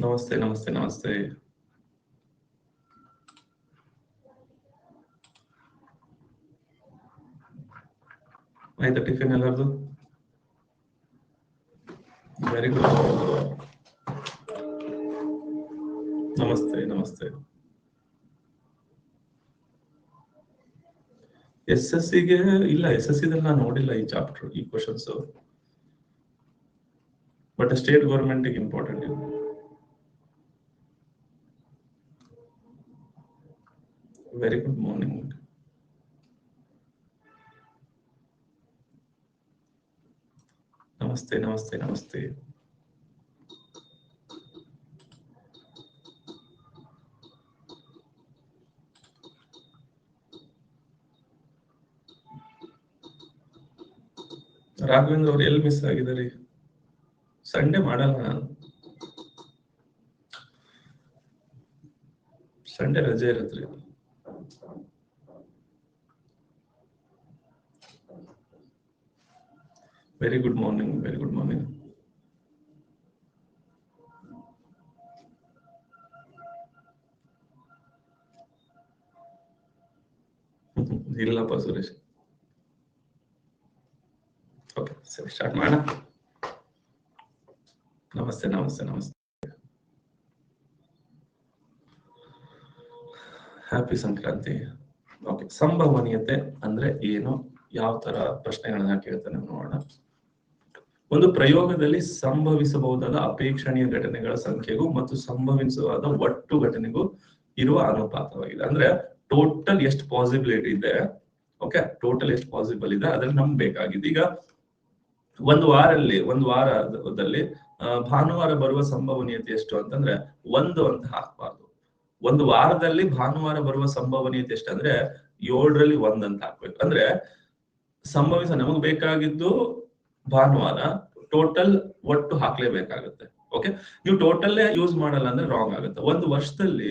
ನಮಸ್ತೆ ನಮಸ್ತೆ ನಮಸ್ತೆ. ಆಯ್ತಾ ಟಿಫಿನ್ ಎಲ್ಲರದು? Very good. ನಮಸ್ತೆ ನಮಸ್ತೆ. SSCಗೆ ಇಲ್ಲ, SSC ನಾನು ನೋಡಿಲ್ಲ ಈ ಚಾಪ್ಟರ್, ಈ questions. But state government important ಇದೆ. Very good morning. ನಮಸ್ತೆ ನಮಸ್ತೆ ನಮಸ್ತೆ. ರಾಘವೇಂದ್ರ ಅವ್ರು ಎಲ್ಲಿ ಮಿಸ್ ಆಗಿದ್ದಾರೆ? ಸಂಡೇ ಮಾಡಲ್ಲ ನಾನು, ಸಂಡೇ ರಜೆ ಇರತ್ರಿ. Very good morning, very good morning. ಇಲ್ಲಪ್ಪ ಸುರೇಶ್. ಓಕೆ ಸರಿ, ಸ್ಟಾರ್ಟ್ ಮಾಡೋಣ. ನಮಸ್ತೆ ನಮಸ್ತೆ ನಮಸ್ತೆ. ಹ್ಯಾಪಿ ಸಂಕ್ರಾಂತಿ. ಓಕೆ, ಸಂಭವನೀಯತೆ ಅಂದ್ರೆ ಏನು, ಯಾವ ತರ ಪ್ರಶ್ನೆಗಳನ್ನ ಕೇಳ್ತಾನೆ ನೋಡೋಣ. ಒಂದು ಪ್ರಯೋಗದಲ್ಲಿ ಸಂಭವಿಸಬಹುದಾದ ಅಪೇಕ್ಷಣೀಯ ಘಟನೆಗಳ ಸಂಖ್ಯೆಗೂ ಮತ್ತು ಸಂಭವಿಸಬಹುದಾದ ಒಟ್ಟು ಘಟನೆಗೂ ಇರುವ ಅನುಪಾತವಾಗಿದೆ. ಅಂದ್ರೆ ಟೋಟಲ್ ಎಷ್ಟು ಪಾಸಿಬಿಲಿಟಿ ಇದೆ, ಓಕೆ, ಟೋಟಲ್ ಎಷ್ಟು ಪಾಸಿಬಲ್ ಇದೆ ಅದ್ರಲ್ಲಿ ನಮ್ಗೆ ಬೇಕಾಗಿದೆ. ಈಗ ಒಂದು ವಾರದಲ್ಲಿ ಭಾನುವಾರ ಬರುವ ಸಂಭವನೀಯತೆ ಎಷ್ಟು ಅಂತಂದ್ರೆ 1 ಅಂತ ಹಾಕ್ಬಾರ್ದು. ಒಂದು ವಾರದಲ್ಲಿ ಭಾನುವಾರ ಬರುವ ಸಂಭವನೀಯತೆ ಎಷ್ಟು ಅಂದ್ರೆ 7ರಲ್ಲಿ 1 ಅಂತ ಹಾಕ್ಬೇಕು. ಅಂದ್ರೆ ನಮಗ್ ಬೇಕಾಗಿದ್ದು ಭಾನುವಾರ, ಟೋಟಲ್ ಒಟ್ಟು ಹಾಕ್ಲೇಬೇಕಾಗುತ್ತೆ. ಓಕೆ, ನೀವು ಟೋಟಲ್ ಯೂಸ್ ಮಾಡಲ್ಲ ಅಂದ್ರೆ ರಾಂಗ್ ಆಗುತ್ತೆ. ಒಂದು ವರ್ಷದಲ್ಲಿ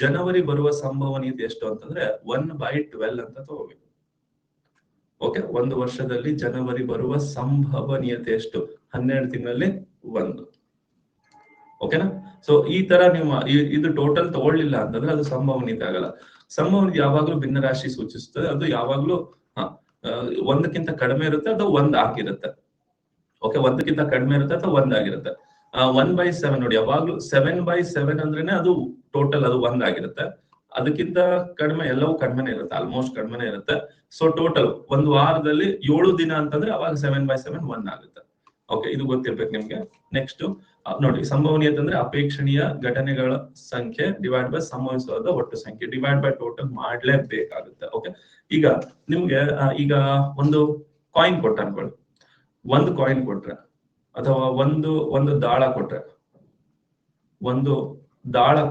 ಜನವರಿ ಬರುವ ಸಂಭವನೀಯತೆ ಎಷ್ಟು ಅಂತಂದ್ರೆ 1/12 ಅಂತ ತಗೋಬೇಕು. ಓಕೆ, ಒಂದು ವರ್ಷದಲ್ಲಿ ಜನವರಿ ಬರುವ ಸಂಭವನೀಯತೆ ಎಷ್ಟು? 12 ತಿಂಗಳಲ್ಲಿ 1. ಓಕೆನಾ? ಸೊ ಈ ತರ ನೀವು ಇದು ಟೋಟಲ್ ತಗೊಳ್ಳಿಲ್ಲ ಅಂತಂದ್ರೆ ಅದು ಸಂಭವನೀಯತೆ ಆಗಲ್ಲ. ಸಂಭವನೀಯತೆ ಯಾವಾಗ್ಲೂ ಭಿನ್ನ ರಾಶಿ ಸೂಚಿಸುತ್ತದೆ. ಅದು ಯಾವಾಗ್ಲೂ 1ಕ್ಕಿಂತ ಕಡಿಮೆ ಇರುತ್ತೆ ಅಥವಾ 1 ಆಗಿರುತ್ತೆ. ಓಕೆ, 1ಕ್ಕಿಂತ ಕಡಿಮೆ ಇರುತ್ತೆ ಅಥವಾ 1 ಆಗಿರುತ್ತೆ. 1/7 ನೋಡಿ, ಯಾವಾಗ್ಲೂ 7/7 ಅಂದ್ರೇನೆ ಅದು ಟೋಟಲ್, ಅದು 1 ಆಗಿರುತ್ತೆ. ಅದಕ್ಕಿಂತ ಕಡಿಮೆ ಎಲ್ಲವೂ ಕಡಿಮೆನೆ ಇರುತ್ತೆ, ಆಲ್ಮೋಸ್ಟ್ ಕಡಿಮೆನೆ ಇರುತ್ತೆ. ಸೊ ಟೋಟಲ್ ಒಂದು ವಾರದಲ್ಲಿ 7 ದಿನ ಅಂತಂದ್ರೆ ಅವಾಗ 7/7 1 ಆಗುತ್ತೆ. ಓಕೆ, ಇದು ಗೊತ್ತಿರ್ಬೇಕು ನಿಮ್ಗೆ. ನೆಕ್ಸ್ಟ್ ನೋಡಿ, ಸಂಭವನೀಯತೆ ಅಂದ್ರೆ ಅಪೇಕ್ಷಣೀಯ ಘಟನೆಗಳ ಸಂಖ್ಯೆ ಡಿವೈಡ್ ಬೈ ಸಂಭವಿಸುವ ಒಟ್ಟು ಸಂಖ್ಯೆ ಡಿವೈಡ್ ಬೈ ಟೋಟಲ್ ಮಾಡ್ಲೇಬೇಕಾಗುತ್ತೆ. ಓಕೆ, ಈಗ ನಿಮ್ಗೆ ಈಗ ಒಂದು ಕಾಯಿನ್ ಕೊಟ್ಟ ಅನ್ಕೊಳ್ಳಿ. ಒಂದು ಕಾಯಿನ್ ಕೊಟ್ರೆ ಅಥವಾ ಒಂದು ದಾಳ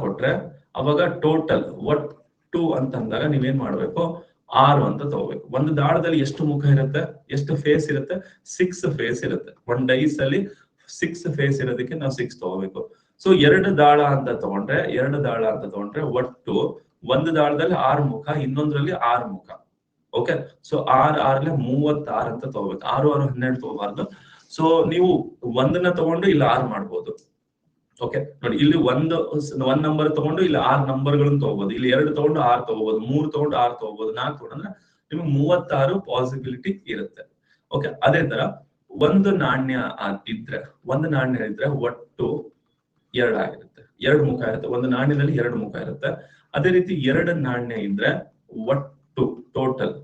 ಕೊಟ್ರೆ ಅವಾಗ ಟೋಟಲ್ ಒಟ್ಟು ಅಂತ ಅಂದಾಗ ನೀವೇನ್ ಮಾಡ್ಬೇಕು? 6 ಅಂತ ತಗೋಬೇಕು. ಒಂದು ದಾಳದಲ್ಲಿ ಎಷ್ಟು ಮುಖ ಇರುತ್ತೆ, ಎಷ್ಟು ಫೇಸ್ ಇರುತ್ತೆ? 6 ಫೇಸ್ ಇರುತ್ತೆ. ಒಂದು ಡೈಸ್ ಅಲ್ಲಿ 6 ಫೇಸ್ ಇರೋದಕ್ಕೆ ನಾವು 6 ತಗೋಬೇಕು. ಸೊ 2 ದಾಳ ಅಂತ ತಗೊಂಡ್ರೆ ಒಟ್ಟು ಒಂದು ದಾಳದಲ್ಲಿ 6 ಮುಖ, ಇನ್ನೊಂದ್ರಲ್ಲಿ 6 ಮುಖ. ಓಕೆ, ಸೊ 6 36 ಅಂತ ತಗೋಬೇಕು. 6 6 12 ತಗೋಬಾರ್ದು. ಸೊ ನೀವು 1ನ್ನ ತಗೊಂಡು ಇಲ್ಲಿ 6 ಮಾಡ್ಬೋದು. ಓಕೆ ನೋಡಿ, ಇಲ್ಲಿ ಒಂದು ನಂಬರ್ ತಗೊಂಡು ಇಲ್ಲಿ 6 ನಂಬರ್ಗಳನ್ನು ತಗೋಬಹುದು. ಇಲ್ಲಿ 2 ತಗೊಂಡು 6 ತಗೋಬಹುದು, 3 ತಗೊಂಡು 6 ತಗೋಬಹುದು, 4 ತಗೊಂಡ್ರೆ ನಿಮ್ಗೆ 36 ಪಾಸಿಬಿಲಿಟಿ ಇರುತ್ತೆ. ಓಕೆ, ಅದೇ ತರ ಒಂದು ನಾಣ್ಯ ಇದ್ರೆ ಒಟ್ಟು 2 ಆಗಿರುತ್ತೆ. 2 ಮುಖ ಇರುತ್ತೆ. ಒಂದು ನಾಣ್ಯದಲ್ಲಿ 2 ಮುಖ ಇರುತ್ತೆ. ಅದೇ ರೀತಿ 2 ನಾಣ್ಯ ಇದ್ರೆ ಒಟ್ಟು ಟೋಟಲ್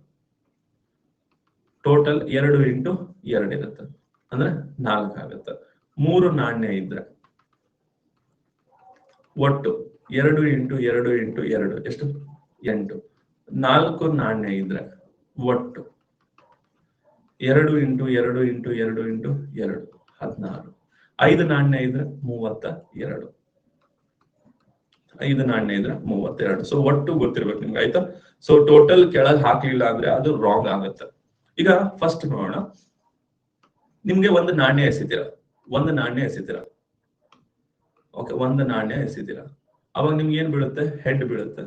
2 × 2 ಇರುತ್ತೆ, ಅಂದ್ರೆ 4 ಆಗುತ್ತೆ. 3 ನಾಣ್ಯ ಇದ್ರೆ ಒಟ್ಟು 2 × 2 × 2 ಎಷ್ಟು? 8. 4 ನಾಣ್ಯ ಇದ್ರೆ ಒಟ್ಟು 2 × 2 × 2 × 2 16. 5 ನಾಣ್ಯ ಇದ್ರೆ 32. 5 ನಾಣ್ಯ ಇದ್ರೆ 32. ಸೊ ಒಟ್ಟು ಗೊತ್ತಿರ್ಬೇಕು ನಿಮ್ಗೆ, ಆಯ್ತಾ? ಸೊ ಟೋಟಲ್ ಕೆಳಗೆ ಹಾಕ್ಲಿಲ್ಲ ಅಂದ್ರೆ ಅದು ರಾಂಗ್ ಆಗುತ್ತೆ. ಈಗ ಫಸ್ಟ್ ನೋಡೋಣ. ನಿಮ್ಗೆ ಒಂದು ನಾಣ್ಯ ಎಸಿತೀರ. ಓಕೆ, ಒಂದು ನಾಣ್ಯ ಎಸಿತೀರ. ಅವಾಗ ನಿಮ್ಗೆ ಏನ್ ಬೀಳುತ್ತೆ? ಹೆಡ್ ಬೀಳುತ್ತೆ,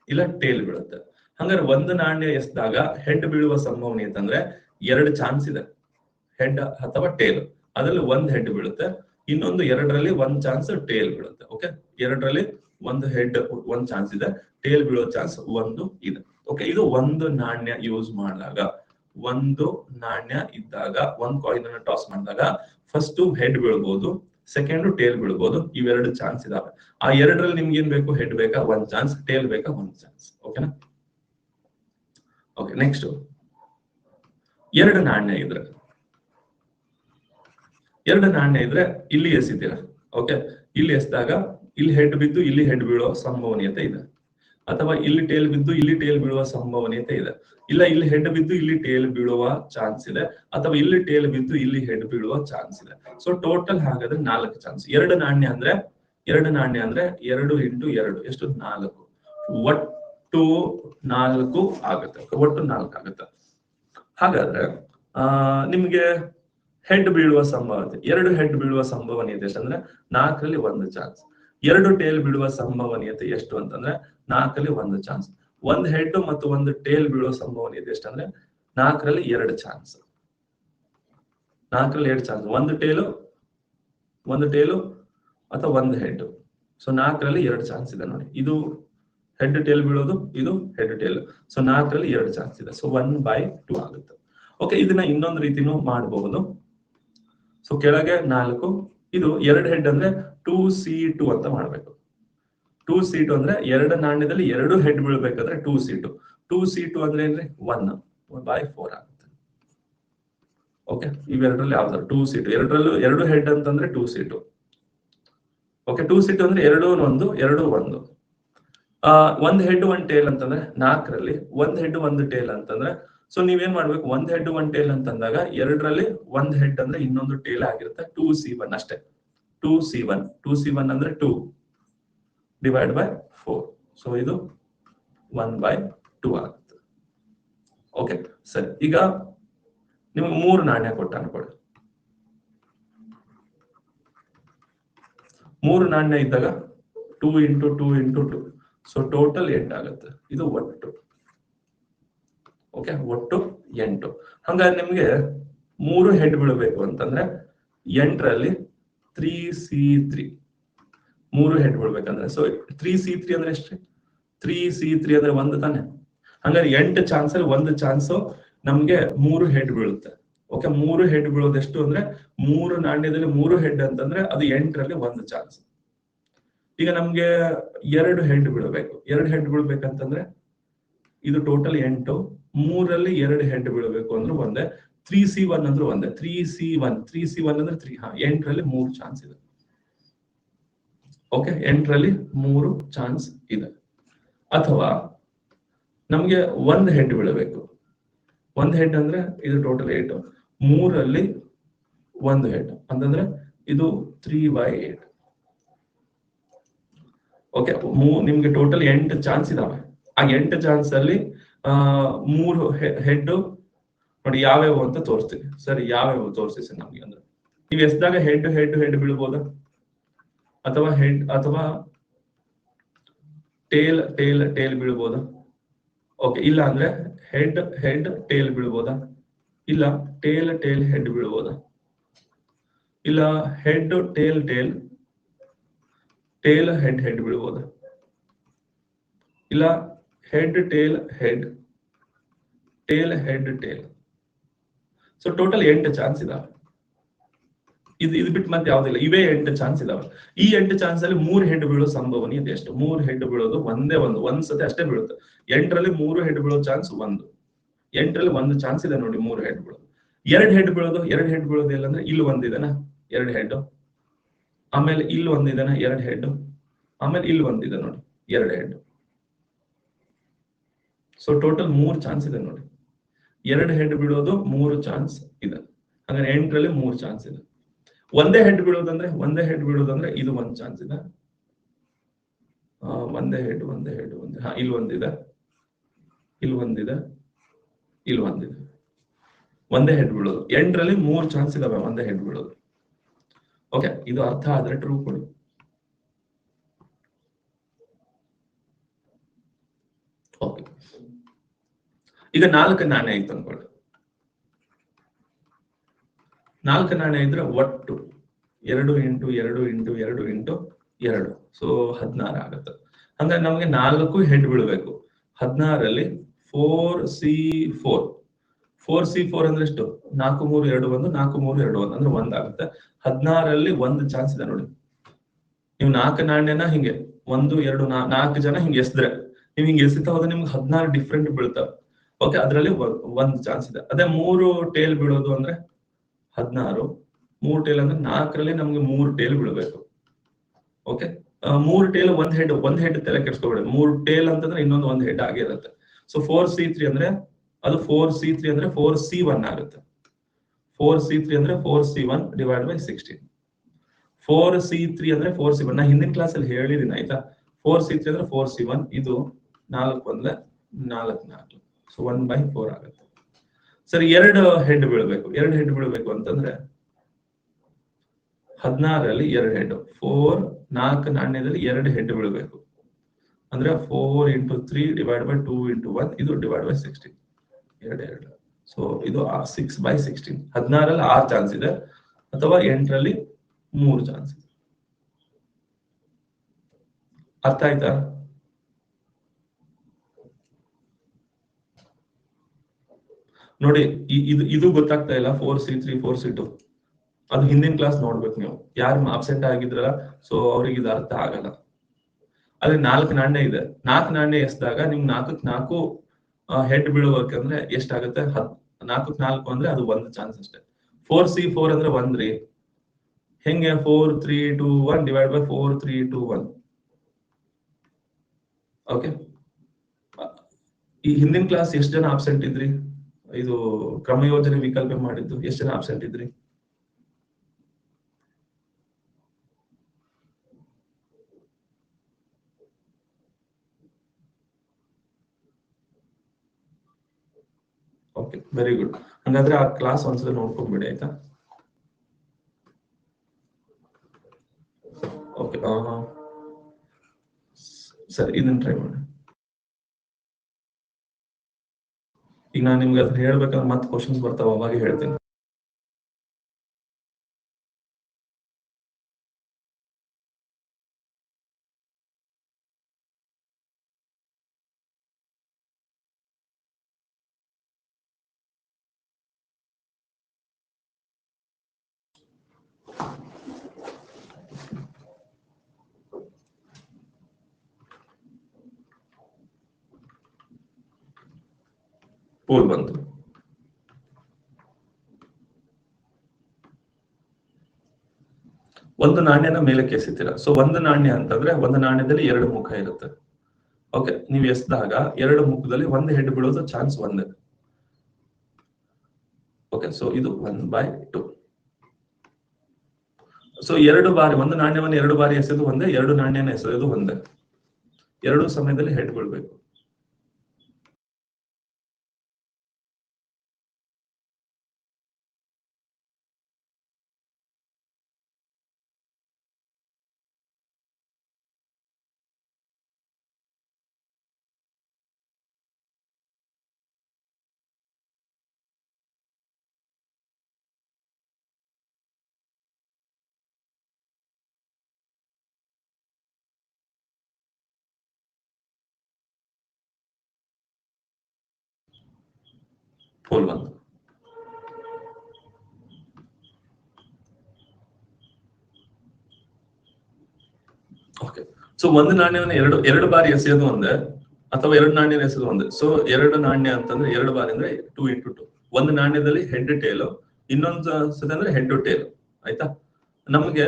ಇಲ್ಲ ಟೇಲ್ ಬೀಳುತ್ತೆ. ಹಂಗಾರೆ ಒಂದು ನಾಣ್ಯ ಎಸ್ದಾಗ ಹೆಡ್ ಬೀಳುವ ಸಂಭವನೀಯತೆ ಅಂದ್ರೆ 2 ಚಾನ್ಸ್ ಇದೆ, ಹೆಡ್ ಅಥವಾ ಟೇಲ್. ಅದ್ರಲ್ಲಿ 1 ಹೆಡ್ ಬೀಳುತ್ತೆ, ಇನ್ನೊಂದು ಎರಡರಲ್ಲಿ ಒಂದ್ ಚಾನ್ಸ್ ಟೇಲ್ ಬೀಳುತ್ತೆ. ಓಕೆ, ಎರಡರಲ್ಲಿ ಒಂದು ಹೆಡ್ ಒಂದ್ ಚಾನ್ಸ್ ಇದೆ, ಟೇಲ್ ಬೀಳೋ ಚಾನ್ಸ್ ಒಂದು ಇದೆ. ಓಕೆ, ಇದು ಒಂದು ನಾಣ್ಯ ಯೂಸ್ ಮಾಡಿದಾಗ, ಒಂದು ನಾಣ್ಯ ಇದ್ದಾಗ, ಒಂದ್ ಕಾಯಿನ್ ಅನ್ನು ಟಾಸ್ ಮಾಡಿದಾಗ ಫಸ್ಟ್ ಹೆಡ್ ಬೀಳ್ಬೋದು, ಸೆಕೆಂಡ್ ಟೇಲ್ ಬೀಳ್ಬೋದು. ಇವೆರಡು ಚಾನ್ಸ್ ಇದಾವೆ. ಆ ಎರಡರಲ್ಲಿ ನಿಮ್ಗೆ ಏನ್ ಬೇಕು? ಹೆಡ್ ಬೇಕಾ? ಒಂದ್ ಚಾನ್ಸ್. ಟೇಲ್ ಬೇಕಾ? ಒಂದ್ ಚಾನ್ಸ್. ಓಕೆನಾ? ಓಕೆ, ನೆಕ್ಸ್ಟ್ ಎರಡು ನಾಣ್ಯ ಇದ್ರೆ, ಎರಡು ನಾಣ್ಯ ಇದ್ರೆ ಇಲ್ಲಿ ಎಸಿತೀರಾ. ಓಕೆ, ಇಲ್ಲಿ ಎಸ್ದಾಗ ಇಲ್ಲಿ ಹೆಡ್ ಬಿದ್ದು ಇಲ್ಲಿ ಹೆಡ್ ಬೀಳೋ ಸಂಭವನೀಯತೆ ಇದೆ, ಅಥವಾ ಇಲ್ಲಿ ಟೇಲ್ ಬಿದ್ದು ಇಲ್ಲಿ ಟೇಲ್ ಬೀಳುವ ಸಂಭವನೀಯತೆ ಇದೆ, ಇಲ್ಲ ಇಲ್ಲಿ ಹೆಡ್ ಬಿದ್ದು ಇಲ್ಲಿ ಟೇಲ್ ಬೀಳುವ ಚಾನ್ಸ್ ಇದೆ, ಅಥವಾ ಇಲ್ಲಿ ಟೇಲ್ ಬಿದ್ದು ಇಲ್ಲಿ ಹೆಡ್ ಬೀಳುವ ಚಾನ್ಸ್ ಇದೆ. ಸೊ ಟೋಟಲ್ ಹಾಗಾದ್ರೆ 4 ಚಾನ್ಸ್. ಎರಡು ನಾಣ್ಯ ಅಂದ್ರೆ 2 ಇಂಟು 2 ಎಷ್ಟು? 4. ಒಟ್ಟು 4 ಆಗುತ್ತೆ. ಒಟ್ಟು 4 ಆಗುತ್ತೆ. ಹಾಗಾದ್ರೆ ನಿಮ್ಗೆ ಹೆಡ್ ಬೀಳುವ ಸಂಭವನೀಯತೆ, 2 ಹೆಡ್ ಬೀಳುವ ಸಂಭವನೀಯತೆ ಎಷ್ಟಂದ್ರೆ 4ರಲ್ಲಿ 1 ಚಾನ್ಸ್. 2 ಟೇಲ್ ಬೀಳುವ ಸಂಭವನೀಯತೆ ಎಷ್ಟು ಅಂತಂದ್ರೆ 4ರಲ್ಲಿ 1 ಚಾನ್ಸ್. 1 ಹೆಡ್ ಮತ್ತು 1 ಟೇಲ್ ಬೀಳುವ ಸಂಭವನೀಯತೆ ಎಷ್ಟಂದ್ರೆ 4ರಲ್ಲಿ 2 ಚಾನ್ಸ್. 4ರಲ್ಲಿ 2 ಚಾನ್ಸ್. ಒಂದು ಟೇಲು ಅಥವಾ 1 ಹೆಡ್. ಸೊ 4ರಲ್ಲಿ 2 ಚಾನ್ಸ್ ಇದೆ ನೋಡಿ. ಇದು ಹೆಡ್ ಟೇಲ್ ಬೀಳೋದು, ಇದು ಹೆಡ್ ಟೇಲ್. ಸೊ 4ರಲ್ಲಿ 2 ಚಾನ್ಸ್ ಇದೆ. ಸೊ 1/2 ಆಗುತ್ತೆ. ಓಕೆ, ಇದನ್ನ ಇನ್ನೊಂದು ರೀತಿನೂ ಮಾಡಬಹುದು. ಸೊ ಕೆಳಗೆ 4, ಇದು 2 ಹೆಡ್ ಅಂದ್ರೆ 2C2 ಅಂತ ಮಾಡ್ಬೇಕು. 2C2 ಅಂದ್ರೆ ಎರಡು ನಾಣ್ಯದಲ್ಲಿ 2 ಹೆಡ್ ಬೀಳ್ಬೇಕಾದ್ರೆ 2C2. 2C2 ಅಂದ್ರೆ ಏನ್ರಿ? 1/4 ಆಗುತ್ತೆ. ಓಕೆ, ಇವೆರಡರಲ್ಲಿ ಯಾವ್ದಾದ್ರು 2C2, ಎರಡರಲ್ಲೂ 2 ಹೆಡ್ ಅಂತಂದ್ರೆ 2C2. ಓಕೆ, 2C2 ಅಂದ್ರೆ 2 1 2 1. 1 ಹೆಡ್ 1 ಟೇಲ್ ಅಂತಂದ್ರೆ 4ರಲ್ಲಿ 1 ಹೆಡ್ 1 ಟೇಲ್ ಅಂತಂದ್ರೆ, ಸೊ ನೀವೇನ್ ಮಾಡ್ಬೇಕು? 1 ಹೆಡ್ 1 ಟೇಲ್ ಅಂತಂದಾಗ ಎರಡರಲ್ಲಿ 1 ಹೆಡ್ ಅಂದ್ರೆ ಇನ್ನೊಂದು ಟೇಲ್ ಆಗಿರುತ್ತೆ. 2C1 ಅಷ್ಟೇ. 2C1 ಅಂದ್ರೆ 2 ಡಿವೈಡ್ ಬೈ 4. ಸೊ ಇದು 1/2 ಆಗುತ್ತೆ. ಓಕೆ, ಸರಿ. ಈಗ ನಿಮ್ಗೆ 3 ನಾಣ್ಯ ಕೊಟ್ಟ ಅನ್ಕೊಳ್ಳಿ. 3 ನಾಣ್ಯ ಇದ್ದಾಗ 2 ಇಂಟು 2 ಇಂಟು 2. ಸೊ ಟೋಟಲ್ 8 ಆಗುತ್ತೆ. ಇದು ಒಟ್ಟು. ಓಕೆ, ಒಟ್ಟು 8. ಹಂಗಾದ್ರೆ ನಿಮ್ಗೆ 3 ಹೆಡ್ ಬೀಳಬೇಕು ಅಂತಂದ್ರೆ 8ರಲ್ಲಿ 3C3 3 ಹೆಡ್ ಬೀಳ್ಬೇಕಂದ್ರೆ, ಸೊ 3C3 ಅಂದ್ರೆ ಎಷ್ಟು? 3C3 ಅಂದ್ರೆ 1 ತಾನೆ. ಹಂಗಾದ್ರೆ 8 ಚಾನ್ಸ್ ಅಲ್ಲಿ 1 ಚಾನ್ಸ್ ನಮ್ಗೆ 3 ಹೆಡ್ ಬೀಳುತ್ತೆ. ಓಕೆ, 3 ಹೆಡ್ ಬೀಳೋದು ಎಷ್ಟು ಅಂದ್ರೆ 3 ನಾಣ್ಯದಲ್ಲಿ 3 ಹೆಡ್ ಅಂತಂದ್ರೆ ಅದು 8ರಲ್ಲಿ 1 ಚಾನ್ಸ್. ಈಗ ನಮ್ಗೆ 2 ಹೆಡ್ ಬೀಳಬೇಕು. 2 ಹೆಡ್ ಬೀಳ್ಬೇಕಂತಂದ್ರೆ ಇದು ಟೋಟಲ್ 8. 3ರಲ್ಲಿ 2 ಹೆಡ್ ಬೀಳಬೇಕು ಅಂದ್ರೆ ಒಂದೇ. 3C1 ಅಂದ್ರೆ ಒಂದೇ. 3C1 ಅಂದ್ರೆ 3. 8ರಲ್ಲಿ 3 ಚಾನ್ಸ್ ಇದೆ. ಓಕೆ, 8ರಲ್ಲಿ 3 ಚಾನ್ಸ್ ಇದೆ. ಅಥವಾ ನಮ್ಗೆ 1 ಹೆಡ್ ಬೀಳಬೇಕು. 1 ಹೆಡ್ ಅಂದ್ರೆ ಇದು ಟೋಟಲ್ 8. 3ರಲ್ಲಿ 1 ಹೆಡ್ ಅಂತಂದ್ರೆ ಇದು 3/8. ಓಕೆ, ನಿಮ್ಗೆ ಟೋಟಲ್ 8 ಚಾನ್ಸ್ ಇದಾವೆ. ಆ 8 ಚಾನ್ಸ್ ಅಲ್ಲಿ 3 ಹೆಡ್ ನೋಡಿ ಯಾವ್ಯಾವ ಅಂತ ತೋರಿಸ್ತೀನಿ. ಸರಿ, ಯಾವ್ಯಾವ ತೋರಿಸಿ ಸರ್ ನಮ್ಗೆ ಅಂದ್ರೆ, ನೀವು ಎಸ್ದಾಗ ಹೆಡ್ ಬೀಳ್ಬೋದಾ, ಅಥವಾ ಹೆಡ್ ಅಥವಾ ಟೇಲ್ ಬೀಳ್ಬೋದಾ? ಓಕೆ, ಇಲ್ಲ ಅಂದ್ರೆ ಹೆಡ್ ಟೇಲ್ ಬೀಳ್ಬೋದಾ? ಇಲ್ಲ ಟೇಲ್ ಹೆಡ್ ಬೀಳ್ಬೋದಾ? ಇಲ್ಲ ಹೆಡ್ ಟೇಲ್ ಹೆಡ್ ಬೀಳ್ಬೋದಾ? ಇಲ್ಲ head tail. So total 8 chance ಇದಾವೆ. ಇದು ಬಿಟ್ಟು ಮತ್ತೆ ಯಾವ್ದಿಲ್ಲ. ಇವೇ 8 ಚಾನ್ಸ್ ಇದಾವೆ. ಈ 8 ಚಾನ್ಸ್ ಅಲ್ಲಿ 3 ಹೆಡ್ ಬೀಳೋ ಸಂಭವನೀಯತೆ ಎಷ್ಟು? 3 ಹೆಡ್ ಬೀಳೋದು ಒಂದ್ ಸತಿ ಅಷ್ಟೇ ಬೀಳುತ್ತೆ. 8ರಲ್ಲಿ 3 ಹೆಡ್ ಬೀಳೋ ಚಾನ್ಸ್ 1. 8ರಲ್ಲಿ 1 ಚಾನ್ಸ್ ಇದೆ ನೋಡಿ 3 ಹೆಡ್ ಬೀಳೋದು. 2 ಹೆಡ್ ಬೀಳೋದು ಎಲ್ಲಂದ್ರೆ ಇಲ್ಲಿ ಒಂದಿದೆನಾ 2 ಹೆಡ್, ಆಮೇಲೆ ಇಲ್ಲಿ ಒಂದಿದೆನಾ 2 ಹೆಡ್, ಆಮೇಲೆ ಇಲ್ಲಿ ಒಂದಿದೆ ನೋಡಿ 2 ಹೆಡ್. ಸೊ ಟೋಟಲ್ 3 ಚಾನ್ಸ್ ಇದೆ ನೋಡಿ. 2 ಹೆಡ್ ಬೀಳೋದು 3 ಚಾನ್ಸ್ ಇದೆ. ಹಾಗಾದ್ರೆ 8ರಲ್ಲಿ 3 ಚಾನ್ಸ್ ಇದೆ. ಒಂದೇ ಹೆಡ್ ಬೀಳೋದಂದ್ರೆ ಇದು 1 ಚಾನ್ಸ್ ಇದೆ. ಒಂದೇ ಹೆಡ್ ಇಲ್ಲಿ ಒಂದಿದೆ, ಇಲ್ಲಿ ಒಂದಿದೆ, ಇಲ್ಲಿ ಒಂದಿದೆ. ಒಂದೇ ಹೆಡ್ ಬೀಳೋದು 8ರಲ್ಲಿ 3 ಚಾನ್ಸ್ ಇದಾವೆ ಒಂದೇ ಹೆಡ್ ಬೀಳೋದು. ಓಕೆ, ಇದು ಅರ್ಥ ಆದ್ರೆ ಟ್ರೂ ಕೊಡಿ. ಓಕೆ, ಈಗ 4 ನಾಣ್ಯ ಇತ್ತು ಅನ್ಕೊಳ್ಳಿ. 4 ನಾಣ್ಯ ಇದ್ರೆ ಒಟ್ಟು 2 ಇಂಟು 2 ಇಂಟು 2 ಇಂಟು 2 ಸೊ 16 ಆಗುತ್ತೆ. ಅಂದ್ರೆ ನಮಗೆ 4 ಹೆಡ್ ಬೀಳ್ಬೇಕು. 16ರಲ್ಲಿ 4C4 4C4 ಅಂದ್ರೆ ಎಷ್ಟು? 4 3 2 1 4 3 2 1 ಅಂದ್ರೆ 1 ಆಗುತ್ತೆ. 16ರಲ್ಲಿ 1 ಚಾನ್ಸ್ ಇದೆ ನೋಡಿ. ನೀವು 4 ನಾಣ್ಯನ ಹಿಂಗೆ 1 2 4 ಜನ ಹಿಂಗೆ ಎಸ್ದ್ರೆ ನೀವು ಹಿಂಗೆ ಎಸಿತಾ ಹೋದ್ರೆ ನಿಮ್ಗೆ 16 ಡಿಫ್ರೆಂಟ್ ಬೀಳ್ತಾವೆ. ಓಕೆ, ಅದರಲ್ಲಿ 1 ಚಾನ್ಸ್ ಇದೆ. ಅದೇ 3 ಟೇಲ್ ಬೀಳೋದು ಅಂದ್ರೆ 16, 3 ಟೇಲ್ ಅಂದ್ರೆ 4ರಲ್ಲಿ ನಮ್ಗೆ 3 ಟೇಲ್ ಬೀಳ್ಬೇಕು. ಓಕೆ, 3 ಟೇಲ್ ಒಂದ್ ಹೆಡ್ ತಲೆ ಕೆಡ್ಸ್ಕೊಬೇಡಿ. 3 ಟೇಲ್ ಅಂತಂದ್ರೆ ಇನ್ನೊಂದು 1 ಹೆಡ್ ಆಗಿರುತ್ತೆ. ಸೊ 4C3 ಅಂದ್ರೆ ಅದು 4C3 ಅಂದ್ರೆ 4C1 ಆಗುತ್ತೆ. 4C3 ಅಂದ್ರೆ 4C1 ಡಿವೈಡ್ ಬೈ 16. 4C3 ಅಂದ್ರೆ 4C1. ನಾ ಹಿಂದಿನ ಕ್ಲಾಸ್ ಅಲ್ಲಿ ಹೇಳಿದೀನಿ ಆಯ್ತಾ. 4C3 ಅಂದ್ರೆ 4C1, ಇದು 4 1 4 4, ಸೊ 1/4 ಆಗುತ್ತೆ. ಸರಿ, 2 ಹೆಡ್ ಬೀಳ್ಬೇಕು. 2 ಹೆಡ್ ಬೀಳ್ಬೇಕು ಅಂತಂದ್ರೆ 16ರಲ್ಲಿ 2 ಹೆಡ್, 4 ನಾಣ್ಯದಲ್ಲಿ 2 ಹೆಡ್ ಬೀಳ್ಬೇಕು. ಅಂದ್ರೆ 4 ಇಂಟು 3 ಡಿವೈಡ್ ಬೈ 2 ಇಂಟು 1, ಇದು ಡಿವೈಡ್ ಬೈ 16. 2 ಸೊ ಇದು 6/16. 16ರಲ್ಲಿ 6 ಚಾನ್ಸ್ ಇದೆ, ಅಥವಾ 8ರಲ್ಲಿ 3 ಚಾನ್ಸ್ ಇದೆ. ಅರ್ಥ ಆಯ್ತಾ? ನೋಡಿ, ಇದು ಗೊತ್ತಾಗ್ತಾ ಇಲ್ಲ. 4C3 4C2 ಅದು ಹಿಂದಿನ ಕ್ಲಾಸ್ ನೋಡ್ಬೇಕು ನೀವು. ಯಾರು ಅಬ್ಸೆಂಟ್ ಆಗಿದ್ರಲ್ಲ, ಸೊ ಅವ್ರಿಗೆ ಇದು ಅರ್ಥ ಆಗಲ್ಲ. ಅಲ್ಲಿ 4 ನಾಣ್ಯ ಇದೆ. 4 ನಾಣ್ಯ ಎಸ್ದಾಗ ನಿಮ್ಗೆ 4 ಹೆಡ್ ಬೀಳುವಕಂದ್ರೆ ಎಷ್ಟಾಗುತ್ತೆ? 4 4 ಅಂದ್ರೆ ಅದು 1 ಚಾನ್ಸ್ ಅಷ್ಟೇ. 4C4 ಅಂದ್ರೆ 1 ರೀ. ಹೆಂಗೆ? 4 3 2 1 ಡಿವೈಡ್ ಬೈ 4 3 2 1. ಓಕೆ, ಈ ಹಿಂದಿನ ಕ್ಲಾಸ್ ಎಷ್ಟು ಜನ ಆಬ್ಸೆಂಟ್ ಇದ್ರಿ? ಇದು ಕ್ರಮಯೋಜನೆ ವಿಕಲ್ಪ ಮಾಡಿದ್ದು ಎಷ್ಟು ಜನ ಆಬ್ಸೆಂಟ್ ಇದ್ರಿ? Okay, very good. ಹಂಗಾದ್ರೆ ಆ ಕ್ಲಾಸ್ ಒಂದ್ಸಲ ನೋಡ್ಕೊಂಡ್ಬಿಡಿ ಆಯ್ತಾ. ಓಕೆ, ಸರಿ, ಇದನ್ನ ಟ್ರೈ ಮಾಡಿ. ಈಗ ನಾನು ನಿಮ್ಗೆ ಅದನ್ನ ಹೇಳ್ಬೇಕಂದ್ರೆ ಮತ್ತೆ ಕ್ವಶನ್ಸ್ ಬರ್ತಾವ, ಅವಾಗ ಹೇಳ್ತೀನಿ. ಪೂಲ್ ಬಂತು. ಒಂದು ನಾಣ್ಯನ ಮೇಲಕ್ಕೆ ಎಸಿತೀರಾ. ಸೊ ಒಂದು ನಾಣ್ಯ ಅಂತಂದ್ರೆ ಒಂದು ನಾಣ್ಯದಲ್ಲಿ 2 ಮುಖ ಇರುತ್ತೆ. ಓಕೆ, ನೀವು ಎಸ್ದಾಗ 2 ಮುಖದಲ್ಲಿ 1 ಹೆಡ್ ಬೀಳೋದು ಚಾನ್ಸ್ 1. ಓಕೆ, ಸೊ ಇದು 1/2. ಸೊ 2 ಬಾರಿ ಒಂದು ನಾಣ್ಯವನ್ನು 2 ಬಾರಿ ಎಸೆದು ಒಂದೇ, 2 ನಾಣ್ಯನ ಎಸೆದು ಒಂದೇ. 2 ಸಮಯದಲ್ಲಿ ಹೆಡ್ ಬೀಳ್ಬೇಕು. ಪೋಲ್ ಬಂತು. ಓಕೆ, ಸೊ ಒಂದು ನಾಣ್ಯವನ್ನು ಎರಡು ಬಾರಿ ಎಸೆಯೋದು ಒಂದೇ, ಅಥವಾ 2 ನಾಣ್ಯ ಎಸೆದು ಒಂದೇ. ಸೊ 2 ನಾಣ್ಯ ಅಂತಂದ್ರೆ 2 ಬಾರಿ ಅಂದ್ರೆ 2 ಇಂಟು 2. ಒಂದು ನಾಣ್ಯದಲ್ಲಿ ಹೆಡ್ ಟೇಲು, ಇನ್ನೊಂದು ಸತಿ ಅಂದ್ರೆ ಹೆಡ್ ಟೇಲ್. ಆಯ್ತಾ? ನಮಗೆ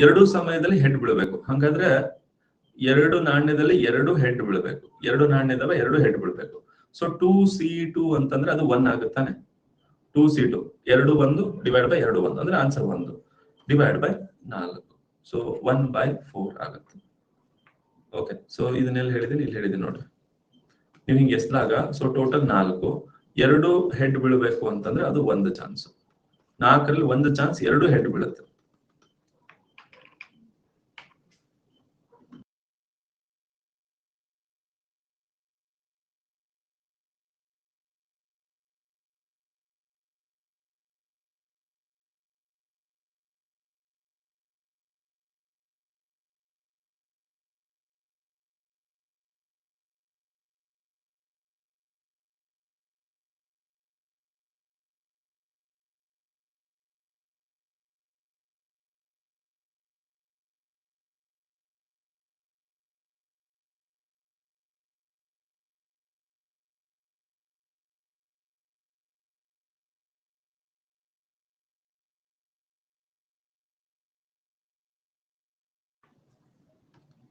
2 ಸಮಯದಲ್ಲಿ ಹೆಡ್ ಬೀಳ್ಬೇಕು. ಹಾಗಾದ್ರೆ 2 ನಾಣ್ಯದಲ್ಲಿ 2 ಹೆಡ್ ಬೀಳ್ಬೇಕು. 2 ನಾಣ್ಯದವ 2 ಹೆಡ್ ಬೀಳ್ಬೇಕು. ಸೊ 2C2 ಅಂತಂದ್ರೆ ಅದು 1 ಆಗುತ್ತಾನೆ. 2C2 2 1 ಡಿವೈಡ್ ಬೈ 2 1 ಅಂದ್ರೆ ಆನ್ಸರ್ 1 ಡಿವೈಡ್ ಬೈ 4. ಸೊ 1/4 ಆಗುತ್ತೆ. ಓಕೆ, ಸೊ ಇದನ್ನೆಲ್ಲ ಹೇಳಿದೀನಿ, ಇಲ್ಲಿ ಹೇಳಿದೀನಿ ನೋಡ್ರಿ. ನೀವು ಹಿಂಗೆ ಎಸ್ದಾಗ ಸೊ ಟೋಟಲ್ 4, 2 ಹೆಡ್ ಬೀಳ್ಬೇಕು ಅಂತಂದ್ರೆ ಅದು 1 ಚಾನ್ಸ್. 4ರಲ್ಲಿ 1 ಚಾನ್ಸ್ 2 ಹೆಡ್ ಬೀಳುತ್ತೆ.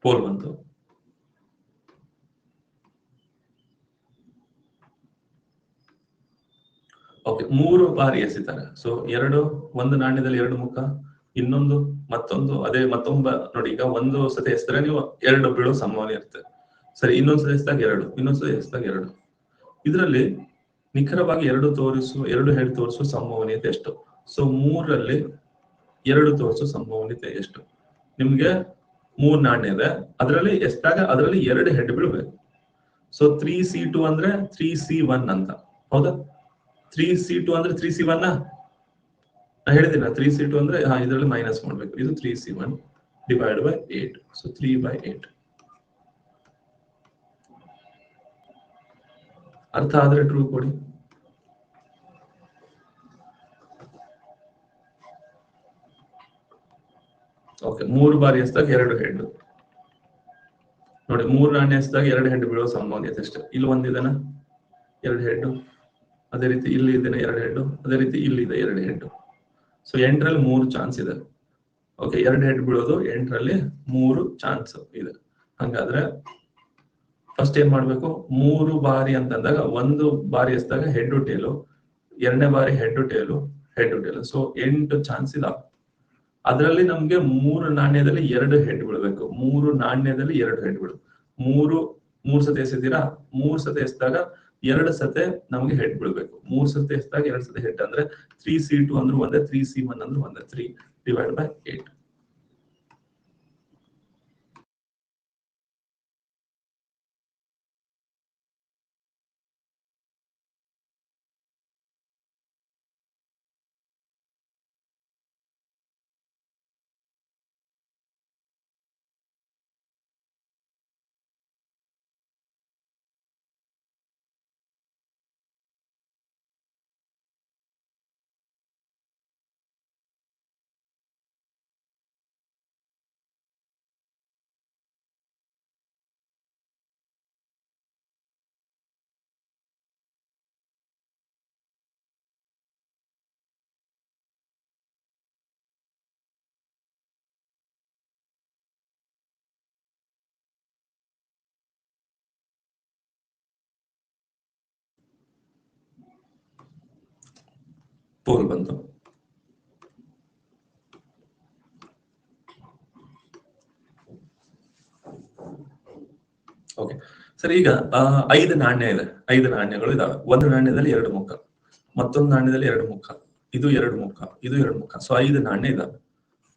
ಪೋಲ್ ಬಂತು. ಓಕೆ, 3 ಬಾರಿ ಎಸಿತಾರೆ. ಸೊ ಒಂದು ನಾಣ್ಯದಲ್ಲಿ 2 ಮುಖ, ಇನ್ನೊಂದು ಮತ್ತೊಂದು ಅದೇ ಮತ್ತೊಂದು ನೋಡಿ. ಈಗ ಒಂದು ಸತಿ ಎಸಿದ್ರೆ ನೀವು 2 ಬೀಳೋ ಸಂಭಾವನೆ ಇರುತ್ತೆ. ಸರಿ, ಇನ್ನೊಂದ್ಸತಿ ಎಸಿದಾಗ 2, ಇನ್ನೊಂದ್ಸತಿ ಎಸಿದಾಗ 2. ಇದರಲ್ಲಿ ನಿಖರವಾಗಿ 2 ಹೆಡ್ ತೋರಿಸುವ ಸಂಭವನೀಯತೆ ಎಷ್ಟು? ಸೊ 3ರಲ್ಲಿ 2 ತೋರಿಸುವ ಸಂಭವನೀಯತೆ ಎಷ್ಟು? ನಿಮ್ಗೆ 3 ನಾಣ್ಯ ಇದೆ, ಅದರಲ್ಲಿ ಎಷ್ಟಾಗ ಅದರಲ್ಲಿ 2 ಹೆಡ್ ಬೀಳ್ಬೇಕು. ಸೊ 3C2 ಅಂದ್ರೆ 3C1 ಅಂತ, ಹೌದಾ? 3C2 ಅಂದ್ರೆ 3C1 ನಾ ಹೇಳಿದಿನ. 3C2 ಅಂದ್ರೆ ಇದರಲ್ಲಿ ಮೈನಸ್ ಮಾಡ್ಬೇಕು. ಇದು 3C1 ಡಿವೈಡ್ ಬೈ 8. ಸೊ 3/8. ಅರ್ಥ ಆದ್ರೆ ಟ್ರೂ ಕೊಡಿ. ಓಕೆ, 3 ಬಾರಿ ಎಸಿದಾಗ 2 ಹೆಡ್ ನೋಡಿ. 3 ನಾಣ್ಯ ಎಸಿದಾಗ 2 ಹೆಡ್ ಬೀಳೋ ಸಂಭವನೀಯತೆ ಎಷ್ಟು? ಇಲ್ಲಿ ಒಂದಿದೆನಾ 2 ಹೆಡ್, ಅದೇ ರೀತಿ ಇಲ್ಲಿ ಇದೆನಾ 2 ಹೆಡ್, ಅದೇ ರೀತಿ ಇಲ್ಲಿ ಇದೆ 2 ಹೆಡ್. ಸೊ 8ರಲ್ಲಿ 3 ಚಾನ್ಸ್ ಇದೆ. ಓಕೆ, 2 ಹೆಡ್ ಬೀಳೋದು 8ರಲ್ಲಿ 3 ಚಾನ್ಸ್ ಇದೆ. ಹಂಗಾದ್ರೆ ಫಸ್ಟ್ ಏನ್ ಮಾಡ್ಬೇಕು? 3 ಬಾರಿ ಅಂತಂದಾಗ 1 ಬಾರಿ ಎಸಿದಾಗ ಹೆಡ್ ಟೇಲು, 2ನೇ ಬಾರಿ ಹೆಡ್ ಟೇಲು. ಸೊ 8 ಚಾನ್ಸ್ ಇದಾವೆ. ಅದರಲ್ಲಿ ನಮ್ಗೆ 3 ನಾಣ್ಯದಲ್ಲಿ 2 ಹೆಡ್ ಬೀಳ್ಬೇಕು. 3 ನಾಣ್ಯದಲ್ಲಿ 2 ಹೆಡ್ ಬೀಳು. 3 ಸತಿ ಎಸಿದ್ದೀರಾ? 3 ಸತಿ ಎಸಿದಾಗ 2 ಸತಿ ನಮ್ಗೆ ಹೆಡ್ ಬೀಳ್ಬೇಕು. 3 ಸತಿ ಎಸಿದಾಗ 2 ಸತಿ ಹೆಡ್ ಅಂದ್ರೆ 3C2 ಅಂದ್ರೆ ಒಂದೇ, 3C1 ಅಂದ್ರೆ ಒಂದೇ. 3 ಡಿವೈಡ್ ಬೈ 8. ಪೋಲ್ ಬಂತು. ಓಕೆ ಸರಿ, ಈಗ 5 ನಾಣ್ಯ ಇದೆ. 5 ನಾಣ್ಯಗಳು ಇದಾವೆ. ಒಂದು ನಾಣ್ಯದಲ್ಲಿ 2 ಮುಖ, ಮತ್ತೊಂದು ನಾಣ್ಯದಲ್ಲಿ 2 ಮುಖ, ಇದು 2 ಮುಖ, ಇದು 2 ಮುಖ. ಸೊ 5 ನಾಣ್ಯ ಇದಾವೆ.